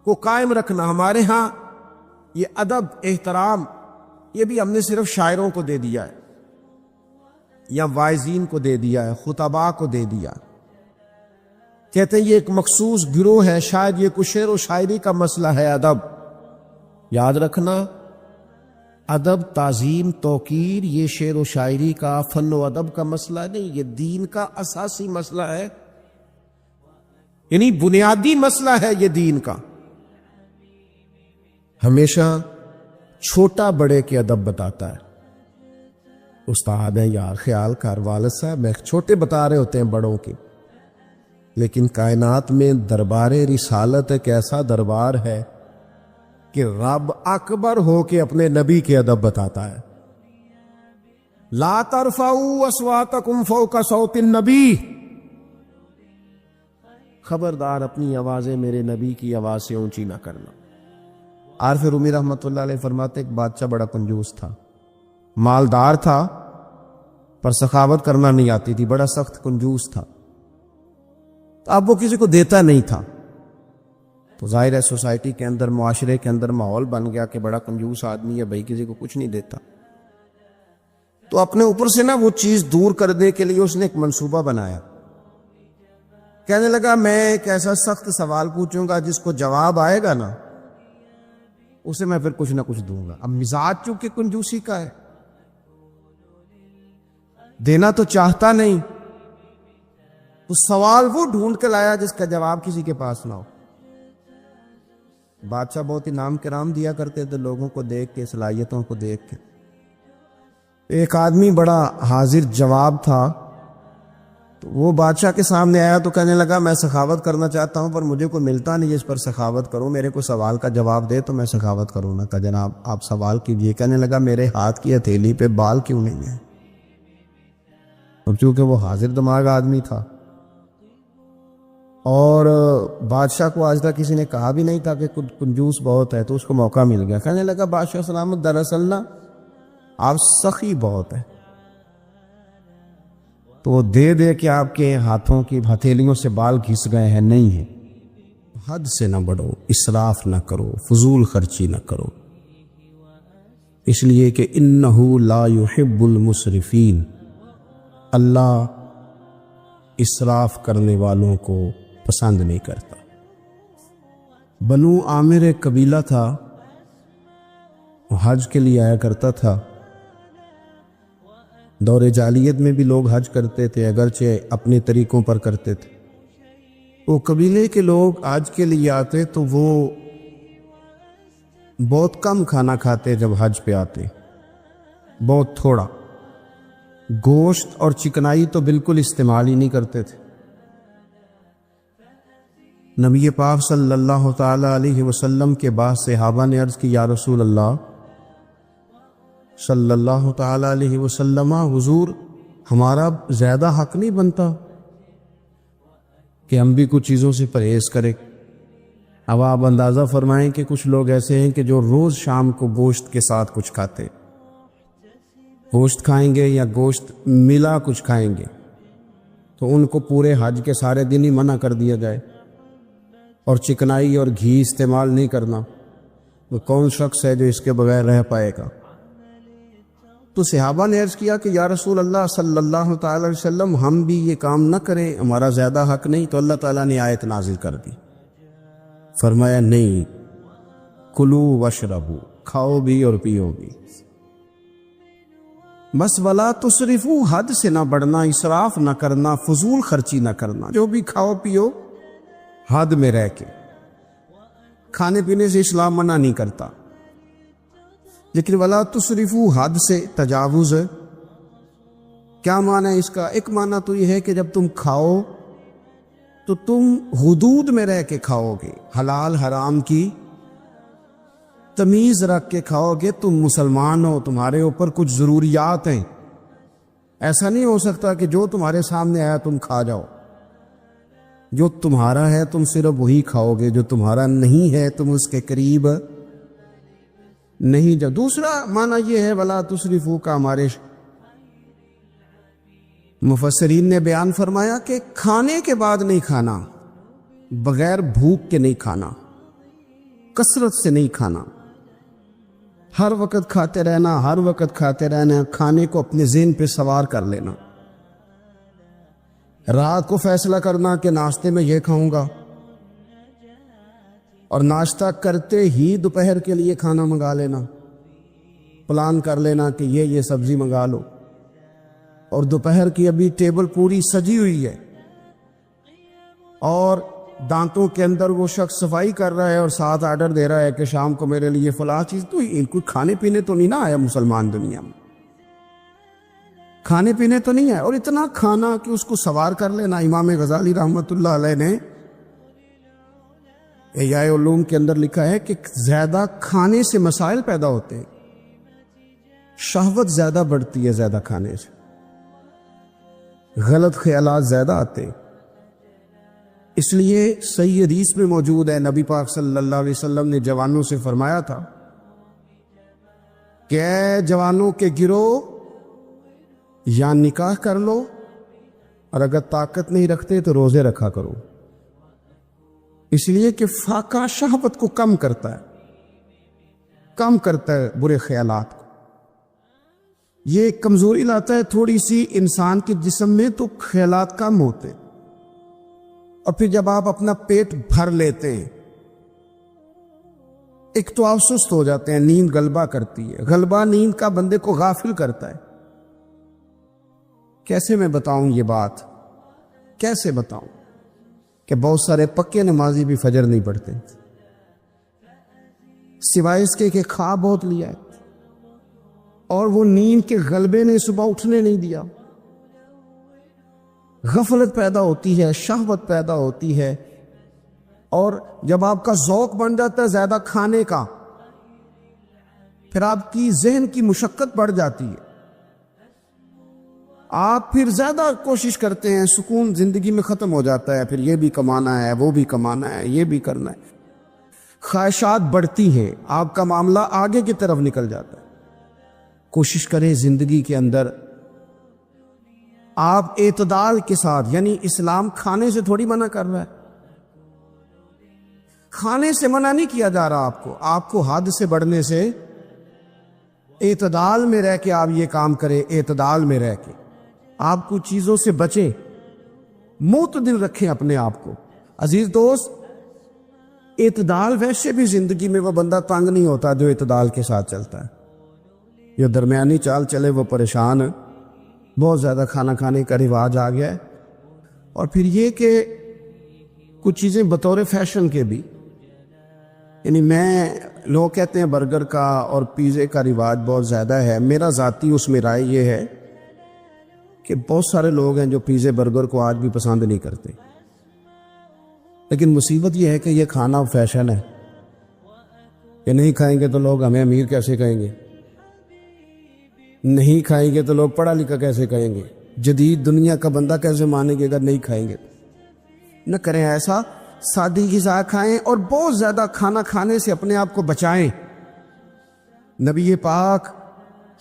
کو قائم رکھنا۔ ہمارے ہاں یہ ادب احترام یہ بھی ہم نے صرف شاعروں کو دے دیا ہے، یا واعظین کو دے دیا ہے، خطباء کو دے دیا، کہتے ہیں یہ ایک مخصوص گروہ ہے، شاید یہ کچھ شعر و شاعری کا مسئلہ ہے۔ ادب یاد رکھنا، ادب تعظیم توقیر یہ شعر و شاعری کا فن و ادب کا مسئلہ نہیں، یہ دین کا اساسی مسئلہ ہے، یعنی بنیادی مسئلہ ہے یہ دین کا۔ ہمیشہ چھوٹا بڑے کے ادب بتاتا ہے۔ استاد ہیں یار خیال کر والد صاحب میں چھوٹے بتا رہے ہوتے ہیں بڑوں کے، لیکن کائنات میں دربار رسالت ایک ایسا دربار ہے کہ رب اکبر ہو کے اپنے نبی کے ادب بتاتا ہے۔ لا ترفعوا اصواتکم فوق صوت النبی، خبردار اپنی آوازیں میرے نبی کی آواز سے اونچی نہ کرنا۔ عارف رومی رحمۃ اللہ علیہ فرماتے ایک بادشاہ بڑا کنجوس تھا، مالدار تھا پر سخاوت کرنا نہیں آتی تھی، بڑا سخت کنجوس تھا، تو اب وہ کسی کو دیتا نہیں تھا، تو ظاہر ہے سوسائٹی کے اندر معاشرے کے اندر ماحول بن گیا کہ بڑا کنجوس آدمی ہے بھائی کسی کو کچھ نہیں دیتا، تو اپنے اوپر سے نا وہ چیز دور کرنے کے لیے اس نے ایک منصوبہ بنایا، کہنے لگا میں ایک ایسا سخت سوال پوچھوں گا جس کو جواب آئے گا نا اسے میں پھر کچھ نہ کچھ دوں گا۔ اب مزاج چونکہ کنجوسی کا ہے، دینا تو چاہتا نہیں، تو سوال وہ ڈھونڈ کے لایا جس کا جواب کسی کے پاس نہ ہو۔ بادشاہ بہت انعام کرام دیا کرتے تھے لوگوں کو دیکھ کے، صلاحیتوں کو دیکھ کے۔ ایک آدمی بڑا حاضر جواب تھا، تو وہ بادشاہ کے سامنے آیا تو کہنے لگا میں سخاوت کرنا چاہتا ہوں پر مجھے کوئی ملتا نہیں جس پر سخاوت کروں، میرے کو سوال کا جواب دے تو میں سخاوت کروں نا۔ کہا جناب آپ سوال کیجئے۔ کہنے لگا میرے ہاتھ کی ہتھیلی پہ بال کیوں نہیں ہے؟ اور چونکہ وہ حاضر دماغ آدمی تھا اور بادشاہ کو آج تک کسی نے کہا بھی نہیں تھا کہ کنجوس بہت ہے، تو اس کو موقع مل گیا۔ کہنے لگا بادشاہ سلامت دراصل نا آپ سخی بہت ہے، تو وہ دے دے کہ آپ کے ہاتھوں کی ہتھیلیوں سے بال گھس گئے ہیں، نہیں ہے، حد سے نہ بڑھو، اسراف نہ کرو، فضول خرچی نہ کرو، اس لیے کہ انہو لا یحب المسرفین، اللہ اسراف کرنے والوں کو پسند نہیں کرتا۔ بنو عامر ایک قبیلہ تھا، وہ حج کے لیے آیا کرتا تھا۔ دور جاہلیت میں بھی لوگ حج کرتے تھے، اگرچہ اپنے طریقوں پر کرتے تھے۔ وہ قبیلے کے لوگ حج کے لیے آتے تو وہ بہت کم کھانا کھاتے، جب حج پہ آتے بہت تھوڑا، گوشت اور چکنائی تو بالکل استعمال ہی نہیں کرتے تھے۔ نبی پاک صلی اللہ تعالی علیہ وسلم کے بعد صحابہ نے عرض کی یا رسول اللہ صلی اللہ تعالی علیہ وسلم، حضور ہمارا زیادہ حق نہیں بنتا کہ ہم بھی کچھ چیزوں سے پرہیز کریں؟ اب آپ اندازہ فرمائیں کہ کچھ لوگ ایسے ہیں کہ جو روز شام کو گوشت کے ساتھ کچھ کھاتے، گوشت کھائیں گے یا گوشت ملا کچھ کھائیں گے تو ان کو پورے حج کے سارے دن ہی منع کر دیا جائے، اور چکنائی اور گھی استعمال نہیں کرنا، تو کون شخص ہے جو اس کے بغیر رہ پائے گا؟ تو صحابہ نے عرض کیا کہ یا رسول اللہ صلی اللہ تعالی علیہ وسلم، ہم بھی یہ کام نہ کریں، ہمارا زیادہ حق نہیں؟ تو اللہ تعالیٰ نے آیت نازل کر دی، فرمایا نہیں، کلو واشربو، کھاؤ بھی اور پیو بھی، بس ولا تسرفو، حد سے نہ بڑھنا، اسراف نہ کرنا، فضول خرچی نہ کرنا، جو بھی کھاؤ پیو حد میں رہ کے۔ کھانے پینے سے اسلام منع نہیں کرتا، لیکن ولا تسرفو، حد سے تجاوز ہے۔ کیا معنی ہے اس کا؟ ایک معنی تو یہ ہے کہ جب تم کھاؤ تو تم حدود میں رہ کے کھاؤ گے، حلال حرام کی تمیز رکھ کے کھاؤ گے، تم مسلمان ہو، تمہارے اوپر کچھ ضروریات ہیں، ایسا نہیں ہو سکتا کہ جو تمہارے سامنے آیا تم کھا جاؤ، جو تمہارا ہے تم صرف وہی کھاؤ گے، جو تمہارا نہیں ہے تم اس کے قریب نہیں جاؤ۔ دوسرا معنی یہ ہے ولا تسرفو کا، ہمارے مفسرین نے بیان فرمایا کہ کھانے کے بعد نہیں کھانا، بغیر بھوک کے نہیں کھانا، کثرت سے نہیں کھانا، ہر وقت کھاتے رہنا، ہر وقت کھاتے رہنا، کھانے کو اپنے ذہن پہ سوار کر لینا، رات کو فیصلہ کرنا کہ ناشتے میں یہ کھاؤں گا، اور ناشتہ کرتے ہی دوپہر کے لیے کھانا منگا لینا، پلان کر لینا کہ یہ سبزی منگا لو، اور دوپہر کی ابھی ٹیبل پوری سجی ہوئی ہے، اور دانتوں کے اندر وہ شخص صفائی کر رہا ہے اور ساتھ آرڈر دے رہا ہے کہ شام کو میرے لیے فلاں چیز۔ تو ان کو کھانے پینے تو نہیں نہ آیا مسلمان دنیا میں، کھانے پینے تو نہیں ہے، اور اتنا کھانا کہ اس کو سوار کر لینا۔ امام غزالی رحمۃ اللہ علیہ نے احیاء علوم کے اندر لکھا ہے کہ زیادہ کھانے سے مسائل پیدا ہوتے ہیں، شہوت زیادہ بڑھتی ہے، زیادہ کھانے سے غلط خیالات زیادہ آتے ہیں۔ اس لیے صحیح حدیث میں موجود ہے، نبی پاک صلی اللہ علیہ وسلم نے جوانوں سے فرمایا تھا کہ اے جوانوں کے گروہ، یا نکاح کر لو، اور اگر طاقت نہیں رکھتے تو روزے رکھا کرو، اس لیے کہ فاقہ شہوت کو کم کرتا ہے، کم کرتا ہے برے خیالات کو، یہ ایک کمزوری لاتا ہے تھوڑی سی انسان کے جسم میں، تو خیالات کم ہوتے، اور پھر جب آپ اپنا پیٹ بھر لیتے ہیں، ایک تو آپ سست ہو جاتے ہیں، نیند غلبہ کرتی ہے، غلبہ نیند کا بندے کو غافل کرتا ہے۔ کیسے میں بتاؤں یہ بات، کیسے بتاؤں کہ بہت سارے پکے نمازی بھی فجر نہیں پڑھتے، سوائے اس کے کہ خواب بہت لیا ہے، اور وہ نیند کے غلبے نے صبح اٹھنے نہیں دیا، غفلت پیدا ہوتی ہے، شہوت پیدا ہوتی ہے، اور جب آپ کا ذوق بن جاتا ہے زیادہ کھانے کا، پھر آپ کی ذہن کی مشقت بڑھ جاتی ہے، آپ پھر زیادہ کوشش کرتے ہیں، سکون زندگی میں ختم ہو جاتا ہے، پھر یہ بھی کمانا ہے، وہ بھی کمانا ہے، یہ بھی کرنا ہے، خواہشات بڑھتی ہیں، آپ کا معاملہ آگے کی طرف نکل جاتا ہے۔ کوشش کریں زندگی کے اندر آپ اعتدال کے ساتھ، یعنی اسلام کھانے سے تھوڑی منع کر رہا ہے، کھانے سے منع نہیں کیا جا رہا آپ کو حد سے بڑھنے سے، اعتدال میں رہ کے آپ یہ کام کریں، اعتدال میں رہ کے آپ کچھ چیزوں سے بچیں، معتدل رکھیں اپنے آپ کو۔ عزیز دوست، اعتدال ویسے بھی زندگی میں وہ بندہ تنگ نہیں ہوتا جو اعتدال کے ساتھ چلتا ہے، جو درمیانی چال چلے وہ پریشان ہے۔ بہت زیادہ کھانا کھانے کا رواج آ گیا ہے، اور پھر یہ کہ کچھ چیزیں بطور فیشن کے بھی، یعنی لوگ کہتے ہیں برگر کا اور پیزے کا رواج بہت زیادہ ہے، میرا ذاتی اس میں رائے یہ ہے کہ بہت سارے لوگ ہیں جو پیزے برگر کو آج بھی پسند نہیں کرتے، لیکن مصیبت یہ ہے کہ یہ کھانا فیشن ہے، کہ نہیں کھائیں گے تو لوگ ہمیں امیر کیسے کہیں گے، نہیں کھائیں گے تو لوگ پڑھا لکھا کیسے کہیں گے، جدید دنیا کا بندہ کیسے مانے گے اگر نہیں کھائیں گے۔ نہ کریں ایسا، سادی غذا کھائیں اور بہت زیادہ کھانا کھانے سے اپنے آپ کو بچائیں۔ نبی پاک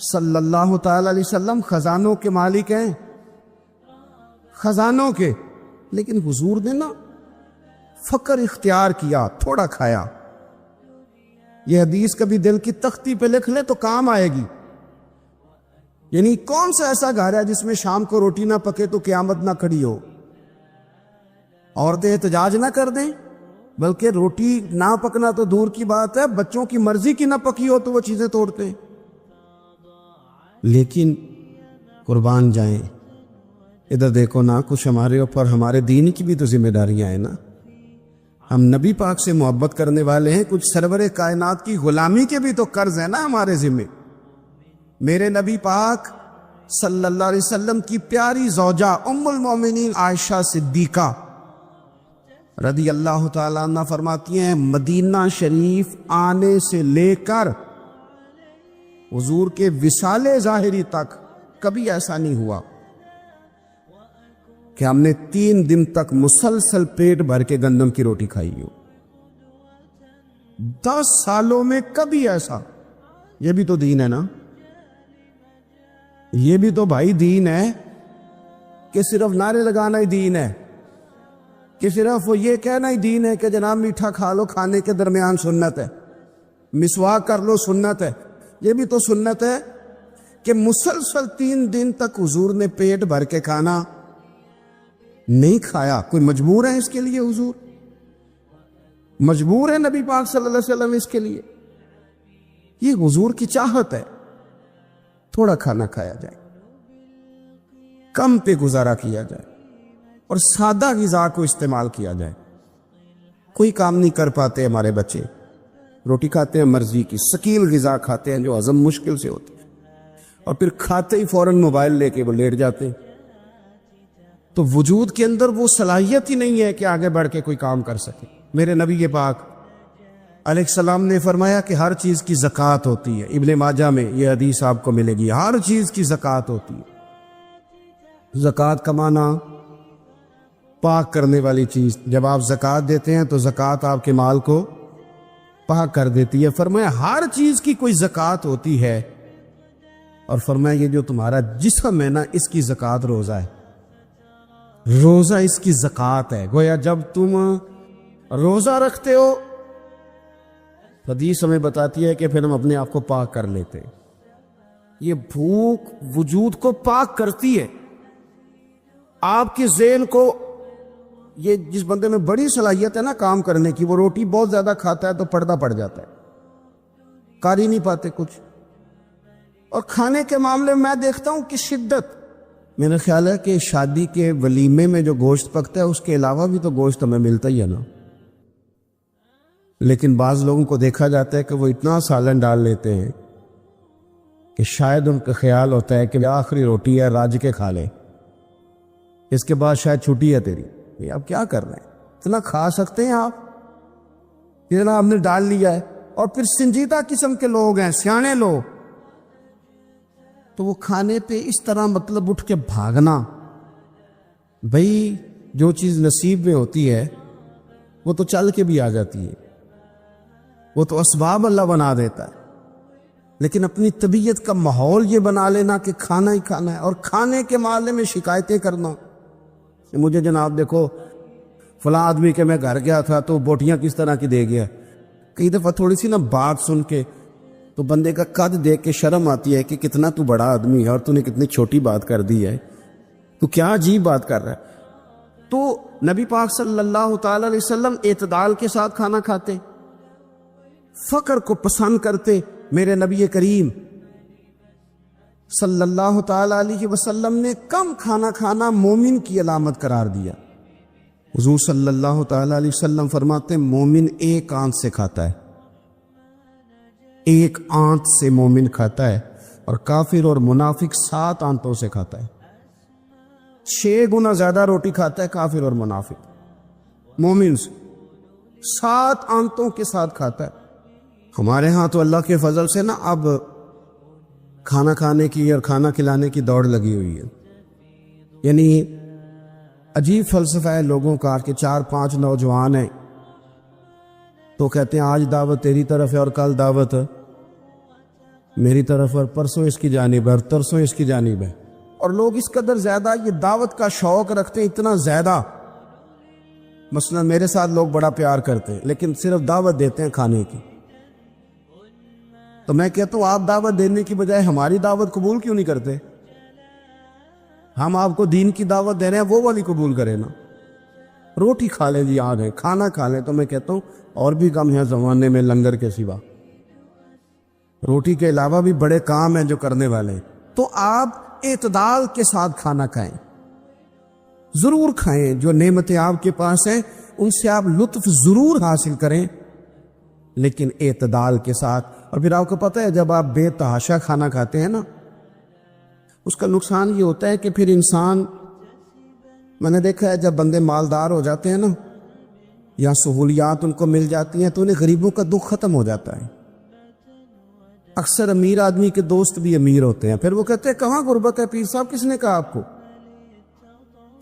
صلی اللہ تعالی علیہ وسلم خزانوں کے مالک ہیں، خزانوں کے، لیکن حضور نے نا فقر اختیار کیا، تھوڑا کھایا۔ یہ حدیث کبھی دل کی تختی پہ لکھ لے تو کام آئے گی۔ یعنی کون سا ایسا گھر ہے جس میں شام کو روٹی نہ پکے تو قیامت نہ کھڑی ہو؟ عورتیں احتجاج نہ کر دیں، بلکہ روٹی نہ پکنا تو دور کی بات ہے، بچوں کی مرضی کی نہ پکی ہو تو وہ چیزیں توڑتے ہیں۔ لیکن قربان جائیں، ادھر دیکھو نا، کچھ ہمارے اوپر ہمارے دین کی بھی تو ذمہ داریاں ہیں نا۔ ہم نبی پاک سے محبت کرنے والے ہیں، کچھ سرور کائنات کی غلامی کے بھی تو قرض ہیں نا ہمارے ذمہ۔ میرے نبی پاک صلی اللہ علیہ وسلم کی پیاری زوجہ ام المومنین عائشہ صدیقہ رضی اللہ تعالیٰ عنہ فرماتی ہیں، مدینہ شریف آنے سے لے کر حضور کے وصال ظاہری تک کبھی ایسا نہیں ہوا کہ ہم نے 3 دن تک مسلسل پیٹ بھر کے گندم کی روٹی کھائی ہو۔ 10 سالوں میں کبھی ایسا۔ یہ بھی تو دین ہے نا، یہ بھی تو بھائی دین ہے کہ صرف نعرے لگانا ہی دین ہے، کہ صرف وہ یہ کہنا ہی دین ہے کہ جناب میٹھا کھا لو، کھانے کے درمیان سنت ہے، مسواک کر لو سنت ہے۔ یہ بھی تو سنت ہے کہ مسلسل 3 دن تک حضور نے پیٹ بھر کے کھانا نہیں کھایا۔ کوئی مجبور ہے اس کے لیے؟ حضور مجبور ہے نبی پاک صلی اللہ علیہ وسلم اس کے لیے؟ یہ حضور کی چاہت ہے، تھوڑا کھانا کھایا جائے، کم پہ گزارا کیا جائے اور سادہ غذا کو استعمال کیا جائے۔ کوئی کام نہیں کر پاتے ہمارے بچے، روٹی کھاتے ہیں مرضی کی، ثقیل غذا کھاتے ہیں جو ہضم مشکل سے ہوتی ہے، اور پھر کھاتے ہی فوراً موبائل لے کے وہ لیٹ جاتے ہیں۔ تو وجود کے اندر وہ صلاحیت ہی نہیں ہے کہ آگے بڑھ کے کوئی کام کر سکے۔ میرے نبی پاک علیہ السلام نے فرمایا کہ ہر چیز کی زکوٰۃ ہوتی ہے۔ ابن ماجہ میں یہ حدیث آپ کو ملے گی، ہر چیز کی زکوٰۃ ہوتی ہے۔ زکوٰۃ کا معنی پاک کرنے والی چیز۔ جب آپ زکوٰۃ دیتے ہیں تو زکوٰۃ آپ کے مال کو پاک کر دیتی ہے۔ فرمایا ہر چیز کی کوئی زکوٰۃ ہوتی ہے، اور فرمایا یہ جو تمہارا جسم ہے نا، اس کی زکوٰۃ روزہ ہے، روزہ اس کی زکوٰۃ ہے۔ گویا جب تم روزہ رکھتے ہو، حدیث ہمیں بتاتی ہے کہ پھر ہم اپنے آپ کو پاک کر لیتے ہیں۔ یہ بھوک وجود کو پاک کرتی ہے، آپ کے ذہن کو۔ یہ جس بندے میں بڑی صلاحیت ہے نا کام کرنے کی، وہ روٹی بہت زیادہ کھاتا ہے تو پردہ پڑ جاتا ہے، کر ہی نہیں پاتے کچھ۔ اور کھانے کے معاملے میں دیکھتا ہوں کہ شدت، میرا خیال ہے کہ شادی کے ولیمے میں جو گوشت پکتا ہے اس کے علاوہ بھی تو گوشت ہمیں ملتا ہی ہے نا، لیکن بعض لوگوں کو دیکھا جاتا ہے کہ وہ اتنا سالن ڈال لیتے ہیں کہ شاید ان کا خیال ہوتا ہے کہ آخری روٹی ہے، راج کے کھا لے، اس کے بعد شاید چھٹی ہے تیری۔ یہ آپ کیا کر رہے ہیں؟ اتنا کھا سکتے ہیں آپ؟ اتنا آپ نے ڈال لیا ہے۔ اور پھر سنجیدہ قسم کے لوگ ہیں، سیانے لوگ، تو وہ کھانے پہ اس طرح مطلب اٹھ کے بھاگنا۔ بھائی جو چیز نصیب میں ہوتی ہے وہ تو چل کے بھی آ جاتی ہے، وہ تو اسباب اللہ بنا دیتا ہے، لیکن اپنی طبیعت کا ماحول یہ بنا لینا کہ کھانا ہی کھانا ہے، اور کھانے کے معاملے میں شکایتیں کرنا کہ مجھے جناب دیکھو فلاں آدمی کے میں گھر گیا تھا تو بوٹیاں کس طرح کی دے گیا۔ کئی دفعہ تھوڑی سی نا بات سن کے تو بندے کا قد دیکھ کے شرم آتی ہے کہ کتنا تو بڑا آدمی ہے اور تو نے کتنی چھوٹی بات کر دی ہے، تو کیا عجیب بات کر رہا ہے۔ تو نبی پاک صلی اللہ تعالی علیہ وسلم اعتدال کے ساتھ کھانا کھاتے، فقر کو پسند کرتے۔ میرے نبی کریم صلی اللہ تعالی علیہ وسلم نے کم کھانا کھانا مومن کی علامت قرار دیا۔ حضور صلی اللہ تعالی علیہ وسلم فرماتے ہیں مومن ایک آنت سے کھاتا ہے، ایک آنت سے مومن کھاتا ہے، اور کافر اور منافق 7 آنتوں سے کھاتا ہے۔ 6 گنا زیادہ روٹی کھاتا ہے کافر اور منافق، مومن سے 7 آنتوں کے ساتھ کھاتا ہے۔ ہمارے ہاں تو اللہ کے فضل سے نا اب کھانا کھانے کی اور کھانا کھلانے کی دوڑ لگی ہوئی ہے، یعنی عجیب فلسفہ ہے لوگوں کا کہ 4-5 نوجوان ہیں تو کہتے ہیں آج دعوت تیری طرف ہے اور کل دعوت میری طرف، اور پرسوں اس کی جانب ہے اور ترسوں اس کی جانب ہے. اور لوگ اس قدر زیادہ یہ دعوت کا شوق رکھتے ہیں، اتنا زیادہ. مثلا میرے ساتھ لوگ بڑا پیار کرتے ہیں لیکن صرف دعوت دیتے ہیں کھانے کی. تو میں کہتا ہوں آپ دعوت دینے کی بجائے ہماری دعوت قبول کیوں نہیں کرتے؟ ہم آپ کو دین کی دعوت دے رہے ہیں، وہ والی قبول کریں نا. روٹی کھا لیں جی، آ گئے کھانا کھا لیں. تو میں کہتا ہوں اور بھی کم ہے زمانے میں لنگر کے سوا، روٹی کے علاوہ بھی بڑے کام ہیں جو کرنے والے ہیں. تو آپ اعتدال کے ساتھ کھانا کھائیں، ضرور کھائیں. جو نعمتیں آپ کے پاس ہیں ان سے آپ لطف ضرور حاصل کریں، لیکن اعتدال کے ساتھ. اور پھر آپ کو پتہ ہے جب آپ بے تحاشا کھانا کھاتے ہیں نا، اس کا نقصان یہ ہوتا ہے کہ پھر انسان، میں نے دیکھا ہے جب بندے مالدار ہو جاتے ہیں نا یا سہولیات ان کو مل جاتی ہیں تو انہیں غریبوں کا دکھ ختم ہو جاتا ہے. اکثر امیر آدمی کے دوست بھی امیر ہوتے ہیں، پھر وہ کہتے ہیں کہاں غربت ہے پیر صاحب؟ کس نے کہا آپ کو؟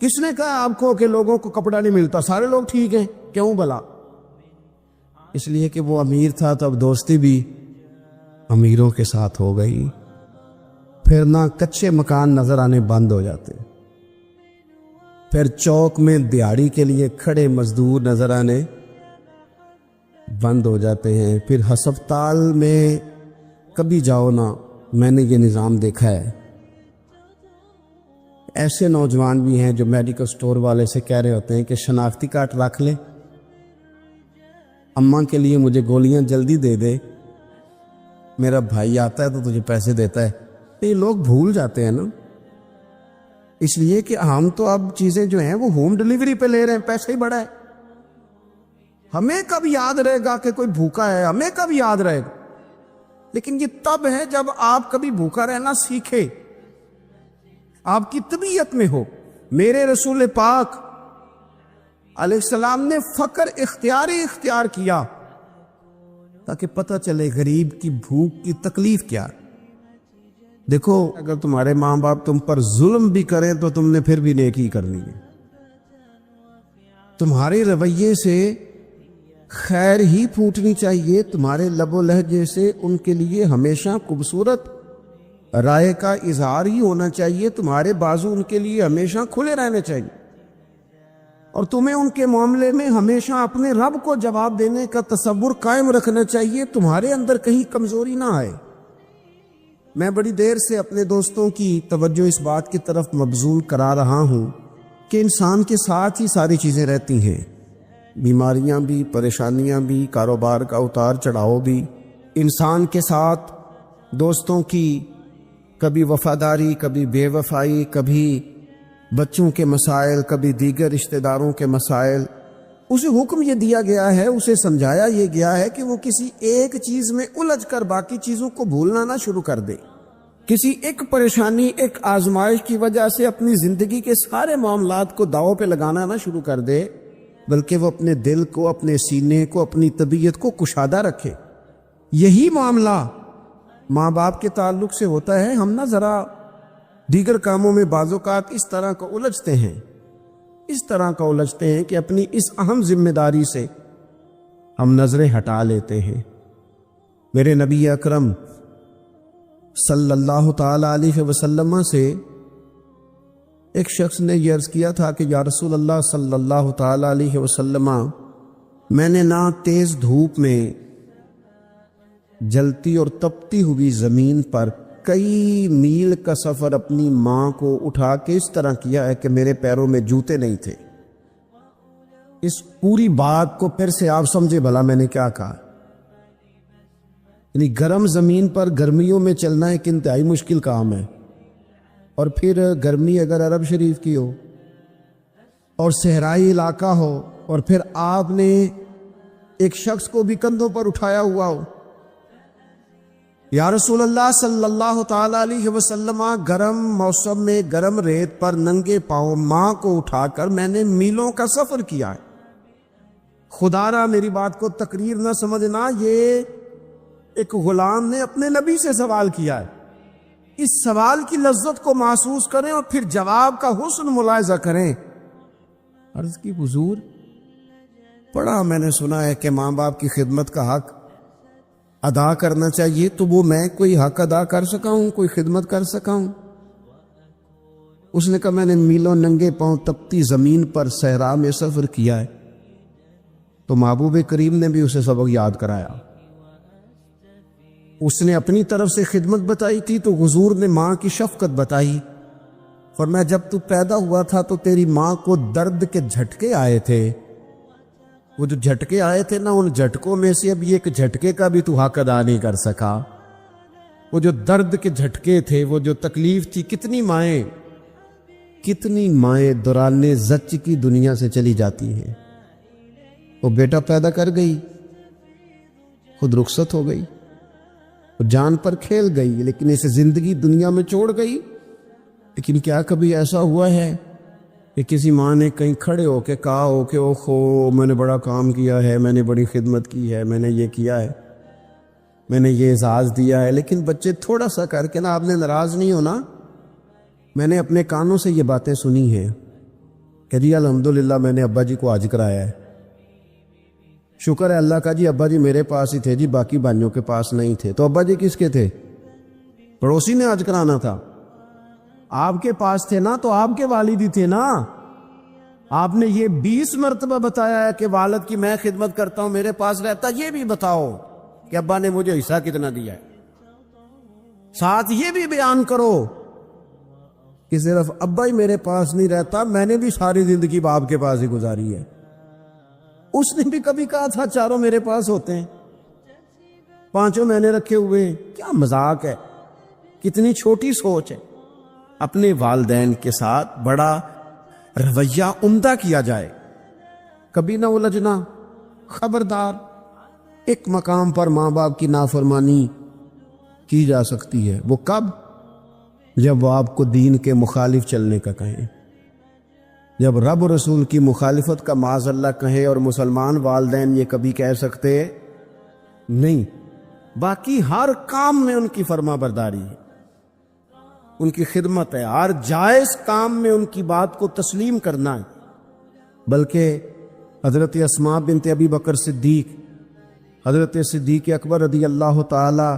کس نے کہا آپ کو کہ لوگوں کو کپڑا نہیں ملتا؟ سارے لوگ ٹھیک ہیں. کیوں بلا؟ اس لیے کہ وہ امیر تھا تو اب دوستی بھی امیروں کے ساتھ ہو گئی. پھر نہ کچے مکان نظر آنے بند ہو جاتے، پھر چوک میں دیہڑی کے لیے کھڑے مزدور نظر آنے بند ہو جاتے ہیں. پھر ہسپتال میں کبھی جاؤ نا، میں نے یہ نظام دیکھا ہے. ایسے نوجوان بھی ہیں جو میڈیکل سٹور والے سے کہہ رہے ہوتے ہیں کہ شناختی کارڈ رکھ لے، اماں کے لیے مجھے گولیاں جلدی دے دے، میرا بھائی آتا ہے تو تجھے پیسے دیتا ہے. یہ لوگ بھول جاتے ہیں نا، اس لیے کہ ہم تو اب چیزیں جو ہیں وہ ہوم ڈیلیوری پہ لے رہے ہیں، پیسے ہی بڑا ہے. ہمیں کب یاد رہے گا کہ کوئی بھوکا ہے؟ ہمیں کب یاد رہے گا؟ لیکن یہ تب ہے جب آپ کبھی بھوکا رہنا سیکھے، آپ کی طبیعت میں ہو. میرے رسول پاک علیہ السلام نے فقر اختیار کیا تاکہ پتہ چلے غریب کی بھوک کی تکلیف کیا. دیکھو اگر تمہارے ماں باپ تم پر ظلم بھی کریں تو تم نے پھر بھی نیکی کرنی ہے. تمہارے رویے سے خیر ہی پھوٹنی چاہیے، تمہارے لب و لہجے سے ان کے لیے ہمیشہ خوبصورت رائے کا اظہار ہی ہونا چاہیے، تمہارے بازو ان کے لیے ہمیشہ کھلے رہنے چاہیے، اور تمہیں ان کے معاملے میں ہمیشہ اپنے رب کو جواب دینے کا تصور قائم رکھنا چاہیے، تمہارے اندر کہیں کمزوری نہ آئے. میں بڑی دیر سے اپنے دوستوں کی توجہ اس بات کی طرف مبذول کرا رہا ہوں کہ انسان کے ساتھ ہی ساری چیزیں رہتی ہیں، بیماریاں بھی، پریشانیاں بھی، کاروبار کا اتار چڑھاؤ بھی. انسان کے ساتھ دوستوں کی کبھی وفاداری، کبھی بے وفائی، کبھی بچوں کے مسائل، کبھی دیگر رشتہ داروں کے مسائل. اسے حکم یہ دیا گیا ہے، اسے سمجھایا یہ گیا ہے کہ وہ کسی ایک چیز میں الجھ کر باقی چیزوں کو بھولنا نہ شروع کر دے. کسی ایک پریشانی، ایک آزمائش کی وجہ سے اپنی زندگی کے سارے معاملات کو داؤ پہ لگانا نہ شروع کر دے، بلکہ وہ اپنے دل کو، اپنے سینے کو، اپنی طبیعت کو کشادہ رکھے. یہی معاملہ ماں باپ کے تعلق سے ہوتا ہے. ہم نہ ذرا دیگر کاموں میں بعض اوقات اس طرح کا الجھتے ہیں کہ اپنی اس اہم ذمہ داری سے ہم نظریں ہٹا لیتے ہیں. میرے نبی اکرم صلی اللہ تعالی علیہ وسلم سے ایک شخص نے یہ عرض کیا تھا کہ یا رسول اللہ صلی اللہ تعالی علیہ وسلم، میں نے نہ تیز دھوپ میں جلتی اور تپتی ہوئی زمین پر کئی میل کا سفر اپنی ماں کو اٹھا کے اس طرح کیا ہے کہ میرے پیروں میں جوتے نہیں تھے. اس پوری بات کو پھر سے آپ سمجھے بھلا میں نے کیا کہا. یعنی گرم زمین پر گرمیوں میں چلنا ایک انتہائی مشکل کام ہے، اور پھر گرمی اگر عرب شریف کی ہو اور صحرائی علاقہ ہو، اور پھر آپ نے ایک شخص کو بھی کندھوں پر اٹھایا ہوا ہو. یا رسول اللہ صلی اللہ تعالی علیہ وسلم، گرم موسم میں گرم ریت پر ننگے پاؤں ماں کو اٹھا کر میں نے میلوں کا سفر کیا ہے. خدا را میری بات کو تقریر نہ سمجھنا، یہ ایک غلام نے اپنے نبی سے سوال کیا ہے. اس سوال کی لذت کو محسوس کریں اور پھر جواب کا حسن ملاحظہ کریں. عرض کی حضور بڑا میں نے سنا ہے کہ ماں باپ کی خدمت کا حق ادا کرنا چاہیے، تو وہ میں کوئی حق ادا کر سکا ہوں، کوئی خدمت کر سکا ہوں؟ اس نے کہا میں نے میلوں ننگے پاؤں تپتی زمین پر صحرا میں سفر کیا ہے۔ تو محبوب کریم نے بھی اسے سبق یاد کرایا۔ اس نے اپنی طرف سے خدمت بتائی تھی تو حضور نے ماں کی شفقت بتائی، فرمایا جب تو پیدا ہوا تھا تو تیری ماں کو درد کے جھٹکے آئے تھے، وہ جو جھٹکے آئے تھے نا، ان جھٹکوں میں سے اب ایک جھٹکے کا بھی تو حق ادا نہیں کر سکا۔ وہ جو درد کے جھٹکے تھے، وہ جو تکلیف تھی، کتنی مائیں دوران زچ کی دنیا سے چلی جاتی ہیں۔ وہ بیٹا پیدا کر گئی، خود رخصت ہو گئی، وہ جان پر کھیل گئی، لیکن اسے زندگی دنیا میں چھوڑ گئی۔ لیکن کیا کبھی ایسا ہوا ہے کہ کسی ماں نے کہیں کھڑے ہو کے کہا ہو کہ اوہو میں نے بڑا کام کیا ہے، میں نے بڑی خدمت کی ہے، میں نے یہ کیا ہے، میں نے یہ اعزاز دیا ہے؟ لیکن بچے تھوڑا سا کر کے نا، آپ نے ناراض نہیں ہونا، میں نے اپنے کانوں سے یہ باتیں سنی ہیں کہ جی الحمدللہ میں نے ابا جی کو حج کرایا ہے، شکر ہے اللہ کا جی، ابا جی میرے پاس ہی تھے جی، باقی بھائیوں کے پاس نہیں تھے۔ تو ابا جی کس کے تھے؟ پڑوسی نے حج کرانا تھا، آپ کے پاس تھے نا، تو آپ کے والد ہی تھے نا۔ آپ نے یہ 20 مرتبہ بتایا ہے کہ والد کی میں خدمت کرتا ہوں، میرے پاس رہتا، یہ بھی بتاؤ کہ ابا نے مجھے حصہ کتنا دیا ہے، ساتھ یہ بھی بیان کرو کہ صرف ابا ہی میرے پاس نہیں رہتا، میں نے بھی ساری زندگی باپ کے پاس ہی گزاری ہے۔ اس نے بھی کبھی کہا تھا چاروں میرے پاس ہوتے ہیں، پانچوں میں نے رکھے ہوئے ہیں۔ کیا مذاق ہے، کتنی چھوٹی سوچ ہے۔ اپنے والدین کے ساتھ بڑا رویہ عمدہ کیا جائے، کبھی نہ الجھنا۔ خبردار، ایک مقام پر ماں باپ کی نافرمانی کی جا سکتی ہے، وہ کب؟ جب وہ آپ کو دین کے مخالف چلنے کا کہیں، جب رب و رسول کی مخالفت کا معاذ اللہ کہیں، اور مسلمان والدین یہ کبھی کہہ سکتے نہیں۔ باقی ہر کام میں ان کی فرما برداری ہے، ان کی خدمت ہے، ہر جائز کام میں ان کی بات کو تسلیم کرنا ہے۔ بلکہ حضرت اسماء بنت ابی بکر صدیق، حضرت صدیق اکبر رضی اللہ تعالی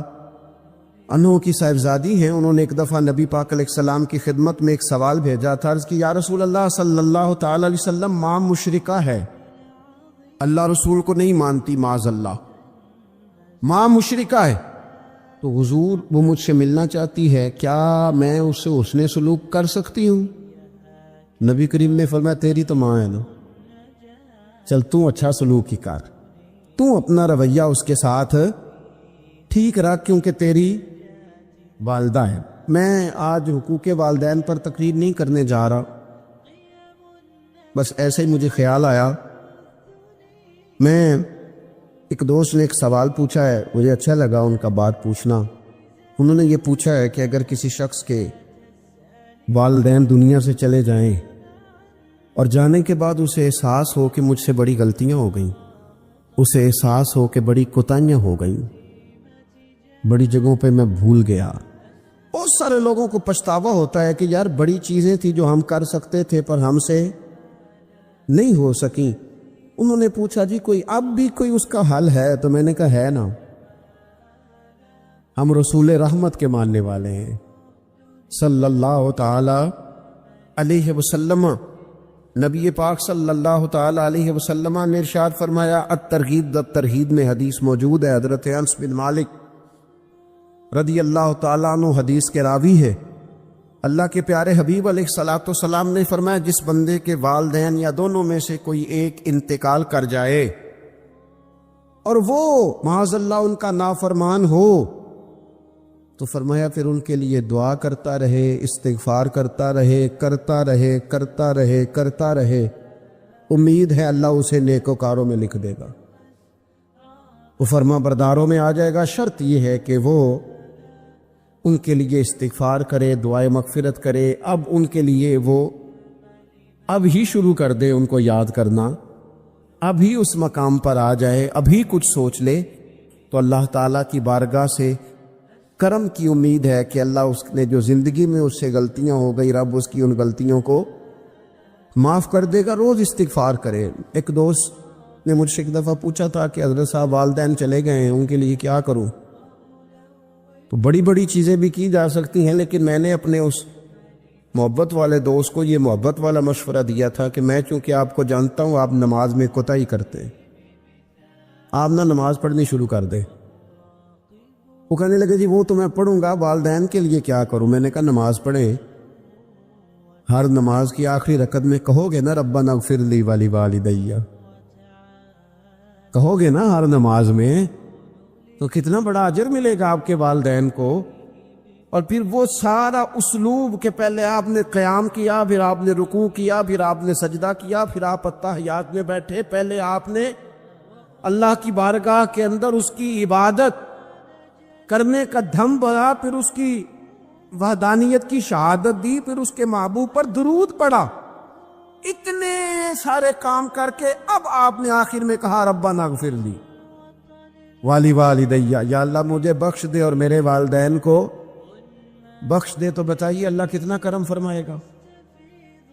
عنہ کی صاحبزادی ہیں، انہوں نے ایک دفعہ نبی پاک علیہ السلام کی خدمت میں ایک سوال بھیجا تھا، عرض کی یا رسول اللہ صلی اللہ تعالی علیہ وسلم، ماں مشرکہ ہے، اللہ رسول کو نہیں مانتی، معاذ اللہ، ماں مشرکہ ہے، تو حضور وہ مجھ سے ملنا چاہتی ہے، کیا میں اس سے حسن سلوک کر سکتی ہوں؟ نبی کریم نے فرمایا تیری تو ماں ہے نا، چل تو اچھا سلوک ہی کر، تو اپنا رویہ اس کے ساتھ ٹھیک رکھ، کیونکہ تیری والدہ ہے۔ میں آج حقوق والدین پر تقریر نہیں کرنے جا رہا، بس ایسے ہی مجھے خیال آیا۔ میں ایک دوست نے ایک سوال پوچھا ہے، مجھے اچھا لگا ان کا بات پوچھنا۔ انہوں نے یہ پوچھا ہے کہ اگر کسی شخص کے والدین دنیا سے چلے جائیں اور جانے کے بعد اسے احساس ہو کہ مجھ سے بڑی غلطیاں ہو گئیں، اسے احساس ہو کہ بڑی کوتاہیاں ہو گئیں، بڑی جگہوں پہ میں بھول گیا۔ بہت سارے لوگوں کو پچھتاوا ہوتا ہے کہ یار بڑی چیزیں تھی جو ہم کر سکتے تھے پر ہم سے نہیں ہو سکیں۔ انہوں نے پوچھا جی کوئی اب بھی کوئی اس کا حل ہے؟ تو میں نے کہا ہے نا، ہم رسول رحمت کے ماننے والے ہیں صلی اللہ تعالی علیہ وسلم۔ نبی پاک صلی اللہ تعالی علیہ وسلم نے ارشاد فرمایا، الترغیب الترہیب میں حدیث موجود ہے، حضرت انس بن مالک رضی اللہ تعالیٰ عنہ حدیث کے راوی ہے۔ اللہ کے پیارے حبیب علیہ الصلوۃ والسلام نے فرمایا، جس بندے کے والدین یا دونوں میں سے کوئی ایک انتقال کر جائے اور وہ معاذ اللہ ان کا نافرمان ہو، تو فرمایا پھر ان کے لیے دعا کرتا رہے، استغفار کرتا رہے، کرتا رہے، کرتا رہے، کرتا رہے، امید ہے اللہ اسے نیکوکاروں میں لکھ دے گا، وہ فرما برداروں میں آ جائے گا۔ شرط یہ ہے کہ وہ ان کے لیے استغفار کرے، دعائے مغفرت کرے۔ اب ان کے لیے وہ اب ہی شروع کر دے ان کو یاد کرنا، اب ہی اس مقام پر آ جائے، ابھی کچھ سوچ لے، تو اللہ تعالیٰ کی بارگاہ سے کرم کی امید ہے کہ اللہ اس نے جو زندگی میں اس سے غلطیاں ہو گئی، رب اس کی ان غلطیوں کو معاف کر دے گا، روز استغفار کرے۔ ایک دوست نے مجھ سے ایک دفعہ پوچھا تھا کہ حضرت صاحب والدین چلے گئے ہیں، ان کے لیے کیا کروں؟ تو بڑی بڑی چیزیں بھی کی جا سکتی ہیں، لیکن میں نے اپنے اس محبت والے دوست کو یہ محبت والا مشورہ دیا تھا کہ میں چونکہ آپ کو جانتا ہوں آپ نماز میں کوتاہی کرتے ہیں، آپ نہ نماز پڑھنی شروع کر دیں۔ وہ کہنے لگے جی وہ تو میں پڑھوں گا، والدین کے لیے کیا کروں؟ میں نے کہا نماز پڑھیں، ہر نماز کی آخری رکعت میں کہو گے نا ربنا اغفر لی ولی والدیہ، کہو گے نا ہر نماز میں، تو کتنا بڑا اجر ملے گا آپ کے والدین کو۔ اور پھر وہ سارا اسلوب کہ پہلے آپ نے قیام کیا، پھر آپ نے رکوع کیا، پھر آپ نے سجدہ کیا، پھر آپ اتحیات میں بیٹھے، پہلے آپ نے اللہ کی بارگاہ کے اندر اس کی عبادت کرنے کا دھم بھرا، پھر اس کی وحدانیت کی شہادت دی، پھر اس کے محبوب پر درود پڑھا، اتنے سارے کام کر کے اب آپ نے آخر میں کہا ربنا اغفر لی والی والدیہ، یا اللہ مجھے بخش دے اور میرے والدین کو بخش دے۔ تو بتائیے اللہ کتنا کرم فرمائے گا۔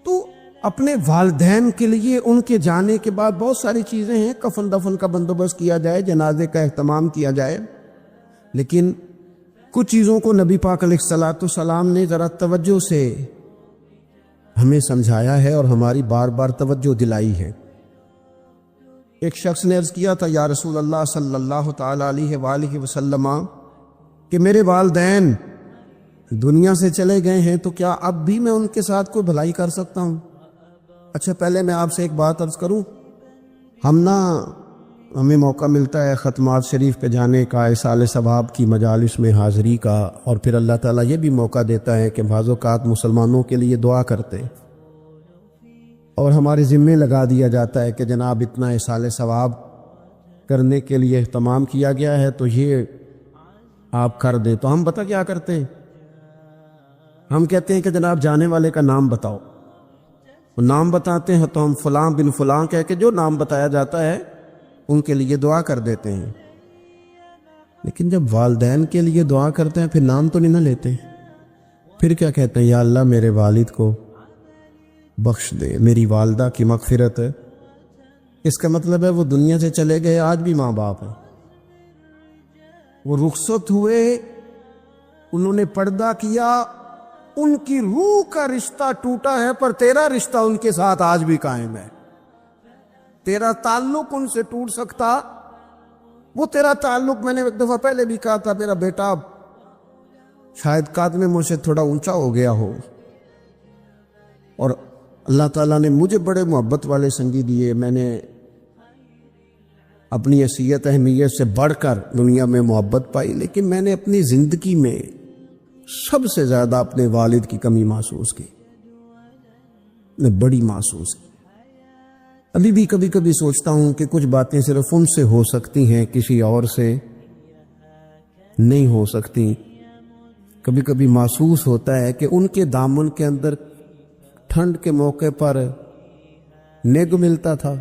تو اپنے والدین کے لیے ان کے جانے کے بعد بہت ساری چیزیں ہیں، کفن دفن کا بندوبست کیا جائے، جنازے کا اہتمام کیا جائے، لیکن کچھ چیزوں کو نبی پاک علیہ الصلوۃ والسلام نے ذرا توجہ سے ہمیں سمجھایا ہے اور ہماری بار بار توجہ دلائی ہے۔ ایک شخص نے عرض کیا تھا یا رسول اللہ صلی اللہ تعالی علیہ وآلہ وسلم کہ میرے والدین دنیا سے چلے گئے ہیں، تو کیا اب بھی میں ان کے ساتھ کوئی بھلائی کر سکتا ہوں؟ اچھا پہلے میں آپ سے ایک بات عرض کروں، ہمیں موقع ملتا ہے ختمات شریف پہ جانے کا، ایصال ثواب کی مجالس میں حاضری کا، اور پھر اللہ تعالیٰ یہ بھی موقع دیتا ہے کہ بعض اوقات مسلمانوں کے لیے دعا کرتے ہیں، اور ہمارے ذمے لگا دیا جاتا ہے کہ جناب اتنا ایصال ثواب کرنے کے لیے اہتمام کیا گیا ہے تو یہ آپ کر دیں۔ تو ہم پتہ کیا کرتے ہیں، ہم کہتے ہیں کہ جناب جانے والے کا نام بتاؤ، وہ نام بتاتے ہیں تو ہم فلاں بن فلاں کہہ کے جو نام بتایا جاتا ہے ان کے لیے دعا کر دیتے ہیں۔ لیکن جب والدین کے لیے دعا کرتے ہیں پھر نام تو نہیں نہ لیتے، پھر کیا کہتے ہیں یا اللہ میرے والد کو بخش دے، میری والدہ کی مغفرت ہے۔ اس کا مطلب ہے وہ دنیا سے چلے گئے، آج بھی ماں باپ ہیں، وہ رخصت ہوئے، انہوں نے پردہ کیا، ان کی روح کا رشتہ ٹوٹا ہے، پر تیرا رشتہ ان کے ساتھ آج بھی قائم ہے۔ تیرا تعلق ان سے ٹوٹ سکتا، وہ تیرا تعلق، میں نے ایک دفعہ پہلے بھی کہا تھا، میرا بیٹا شاید قد میں مجھ سے تھوڑا اونچا ہو گیا ہو، اور اللہ تعالیٰ نے مجھے بڑے محبت والے سنگی دیے، میں نے اپنی حیثیت اہمیت سے بڑھ کر دنیا میں محبت پائی، لیکن میں نے اپنی زندگی میں سب سے زیادہ اپنے والد کی کمی محسوس کی، میں بڑی محسوس کی۔ ابھی بھی کبھی کبھی سوچتا ہوں کہ کچھ باتیں صرف ان سے ہو سکتی ہیں، کسی اور سے نہیں ہو سکتی۔ کبھی کبھی محسوس ہوتا ہے کہ ان کے دامن کے اندر ٹھنڈ کے موقع پر نگ ملتا تھا،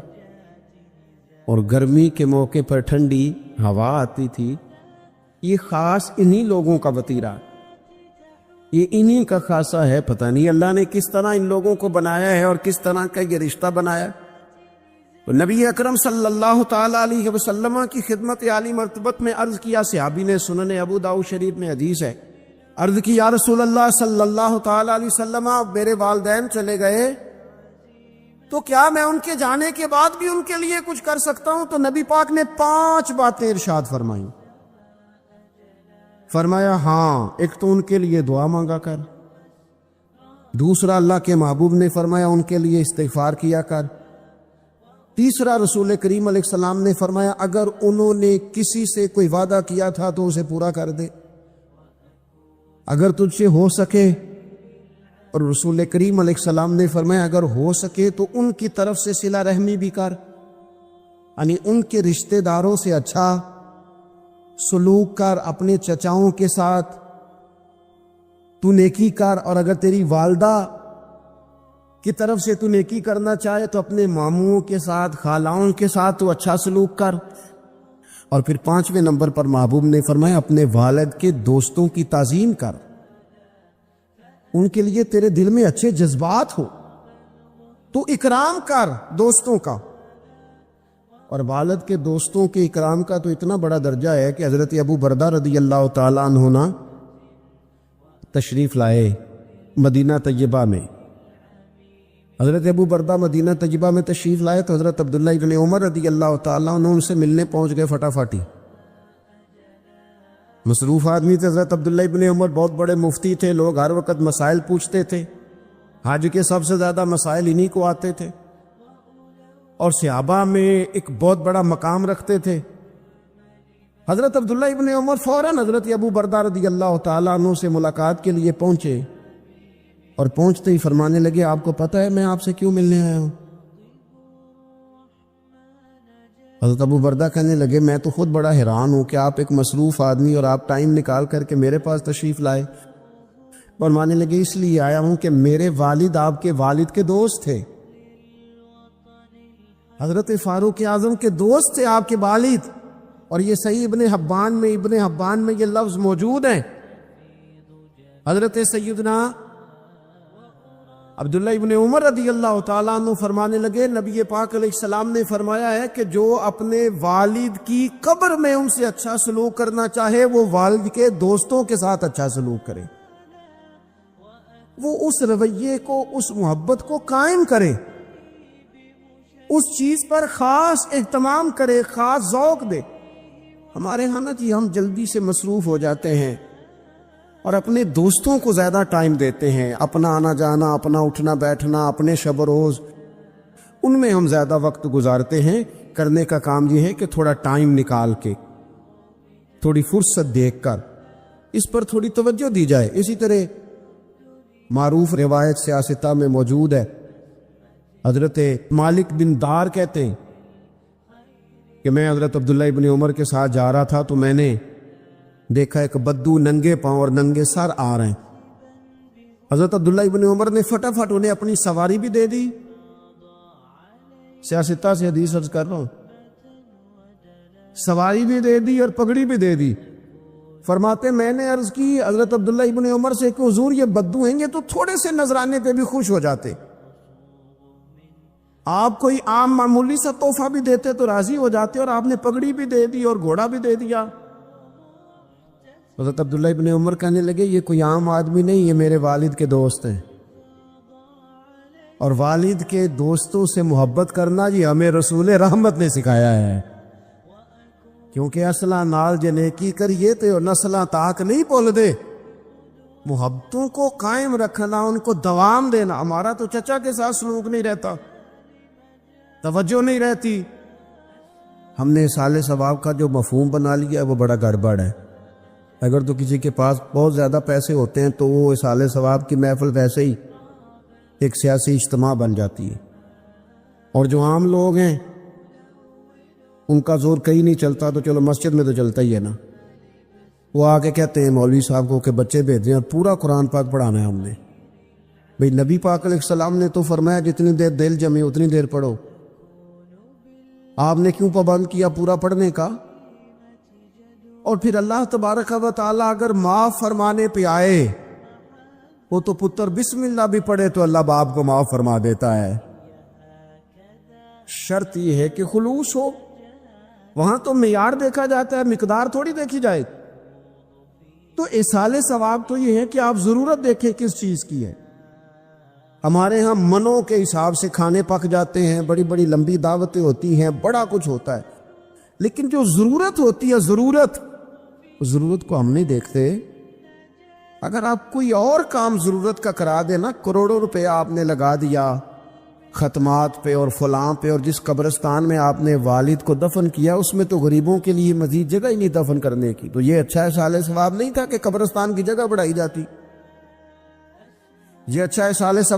اور گرمی کے موقع پر ٹھنڈی ہوا آتی تھی۔ یہ خاص انہی لوگوں کا وطیرہ، یہ انہی کا خاصہ ہے۔ پتہ نہیں اللہ نے کس طرح ان لوگوں کو بنایا ہے اور کس طرح کا یہ رشتہ بنایا۔ تو نبی اکرم صلی اللہ تعالی علیہ وسلم کی خدمت عالی مرتبت میں عرض کیا، صحابی نے سنن ابو داؤد شریف میں حدیث ہے، عرض کی یا رسول اللہ صلی اللہ تعالی علیہ وسلم میرے والدین چلے گئے تو کیا میں ان کے جانے کے بعد بھی ان کے لیے کچھ کر سکتا ہوں؟ تو نبی پاک نے 5 باتیں ارشاد فرمائیں۔ فرمایا ہاں، ایک تو ان کے لیے دعا مانگا کر، دوسرا اللہ کے محبوب نے فرمایا ان کے لیے استغفار کیا کر، تیسرا رسول کریم علیہ السلام نے فرمایا اگر انہوں نے کسی سے کوئی وعدہ کیا تھا تو اسے پورا کر دے، اگر تجھ سے ہو سکے، اور رسول کریم علیہ السلام نے فرمایا اگر ہو سکے تو ان کی طرف سے صلہ رحمی بھی کر، یعنی ان کے رشتہ داروں سے اچھا سلوک کر، اپنے چچاؤں کے ساتھ تو نیکی کر، اور اگر تیری والدہ کی طرف سے تو نیکی کرنا چاہے تو اپنے ماموں کے ساتھ، خالاؤں کے ساتھ تو اچھا سلوک کر۔ اور پھر 5ویں نمبر پر محبوب نے فرمایا اپنے والد کے دوستوں کی تعظیم کر، ان کے لیے تیرے دل میں اچھے جذبات ہو، تو اکرام کر دوستوں کا. اور والد کے دوستوں کے اکرام کا تو اتنا بڑا درجہ ہے کہ حضرت ابو بردہ رضی اللہ تعالیٰ عنہ نا تشریف لائے مدینہ طیبہ میں. حضرت ابو بردہ مدینہ طیبہ میں تشریف لائے تو حضرت عبداللہ ابن عمر رضی اللہ تعالیٰ عنہ ان سے ملنے پہنچ گئے فٹافٹی. مصروف آدمی تھے حضرت عبداللہ ابن عمر، بہت بڑے مفتی تھے، لوگ ہر وقت مسائل پوچھتے تھے، حج کے سب سے زیادہ مسائل انہی کو آتے تھے، اور صحابہ میں ایک بہت بڑا مقام رکھتے تھے. حضرت عبداللہ ابن عمر فوراً حضرت ابو بردہ رضی اللہ تعالیٰ عنہ سے ملاقات کے لیے پہنچے، اور پہنچتے ہی فرمانے لگے آپ کو پتہ ہے میں آپ سے کیوں ملنے آیا ہوں؟ حضرت ابو بردہ کہنے لگے میں تو خود بڑا حیران ہوں کہ آپ ایک مصروف آدمی اور آپ ٹائم نکال کر کے میرے پاس تشریف لائے. فرمانے لگے اس لیے آیا ہوں کہ میرے والد آپ کے والد کے دوست تھے، حضرت فاروق اعظم کے دوست تھے آپ کے والد. اور یہ صحیح ابن حبان میں یہ لفظ موجود ہے. حضرت سیدنا عبداللہ ابن عمر رضی اللہ تعالیٰ عنہ فرمانے لگے نبی پاک علیہ السلام نے فرمایا ہے کہ جو اپنے والد کی قبر میں ان سے اچھا سلوک کرنا چاہے وہ والد کے دوستوں کے ساتھ اچھا سلوک کرے، وہ اس رویے کو، اس محبت کو قائم کرے، اس چیز پر خاص اہتمام کرے، خاص ذوق دے. ہمارے ہاں نا جی ہم جلدی سے مصروف ہو جاتے ہیں اور اپنے دوستوں کو زیادہ ٹائم دیتے ہیں، اپنا آنا جانا، اپنا اٹھنا بیٹھنا، اپنے شب و روز ان میں ہم زیادہ وقت گزارتے ہیں. کرنے کا کام یہ ہے کہ تھوڑا ٹائم نکال کے، تھوڑی فرصت دیکھ کر اس پر تھوڑی توجہ دی جائے. اسی طرح معروف روایت سیاستہ میں موجود ہے، حضرت مالک بن دار کہتے ہیں کہ میں حضرت عبداللہ ابن عمر کے ساتھ جا رہا تھا تو میں نے دیکھا ایک بدو ننگے پاؤں اور ننگے سر آ رہے ہیں. حضرت عبداللہ ابن عمر نے فٹافٹ انہیں اپنی سواری بھی دے دی. سیاستہ سے حدیث عرض کر رہا ہوں، سواری بھی دے دی اور پگڑی بھی دے دی. فرماتے میں نے عرض کی حضرت عبداللہ ابن عمر سے کہ حضور یہ بدو ہیں، یہ تو تھوڑے سے نذرانے پہ بھی خوش ہو جاتے، آپ کوئی عام معمولی سا تحفہ بھی دیتے تو راضی ہو جاتے، اور آپ نے پگڑی بھی دے دی اور گھوڑا بھی دے دیا. حضرت عبداللہ ابن عمر کہنے لگے یہ کوئی عام آدمی نہیں، یہ میرے والد کے دوست ہیں، اور والد کے دوستوں سے محبت کرنا یہ ہمیں رسول رحمت نے سکھایا ہے. کیونکہ اصلاں نال جنیکی کریے تو نسلاں تاک نہیں بول دے. محبتوں کو قائم رکھنا، ان کو دوام دینا. ہمارا تو چچا کے ساتھ سلوک نہیں رہتا، توجہ نہیں رہتی. ہم نے اصال ثواب کا جو مفہوم بنا لیا ہے وہ بڑا گڑبڑ ہے. اگر تو کسی کے پاس بہت زیادہ پیسے ہوتے ہیں تو وہ اصال ثواب کی محفل ویسے ہی ایک سیاسی اجتماع بن جاتی ہے، اور جو عام لوگ ہیں ان کا زور کہیں نہیں چلتا تو چلو مسجد میں تو چلتا ہی ہے نا. وہ آ کے کہتے ہیں مولوی صاحب کو کہ بچے بھیجیں اور پورا قرآن پاک پڑھانا ہے ہم نے. بھئی نبی پاک علیہ السلام نے تو فرمایا جتنی دیر دل جمے اتنی دیر پڑھو، آپ نے کیوں پابند کیا پورا پڑھنے کا؟ اور پھر اللہ تبارک و تعالیٰ اگر معاف فرمانے پہ آئے، وہ تو پتر بسم اللہ بھی پڑھے تو اللہ باپ کو معاف فرما دیتا ہے. شرط یہ ہے کہ خلوص ہو. وہاں تو معیار دیکھا جاتا ہے، مقدار تھوڑی دیکھی جائے. تو اصال ثواب تو یہ ہے کہ آپ ضرورت دیکھیں کس چیز کی ہے. ہمارے ہاں منوں کے حساب سے کھانے پک جاتے ہیں، بڑی بڑی لمبی دعوتیں ہوتی ہیں، بڑا کچھ ہوتا ہے، لیکن جو ضرورت ہوتی ہے، ضرورت کو ہم نہیں دیکھتے. اگر آپ کوئی اور کام ضرورت کا کرا دے نا، کروڑوں روپے آپ نے لگا دیا ختمات پہ اور فلاں پہ، اور جس قبرستان میں آپ نے والد کو دفن کیا اس میں تو غریبوں کے لیے مزید جگہ ہی نہیں دفن کرنے کی، تو یہ اچھا اصال ثواب نہیں تھا کہ قبرستان کی جگہ بڑھائی جاتی. یہ اچھا اصال ثواب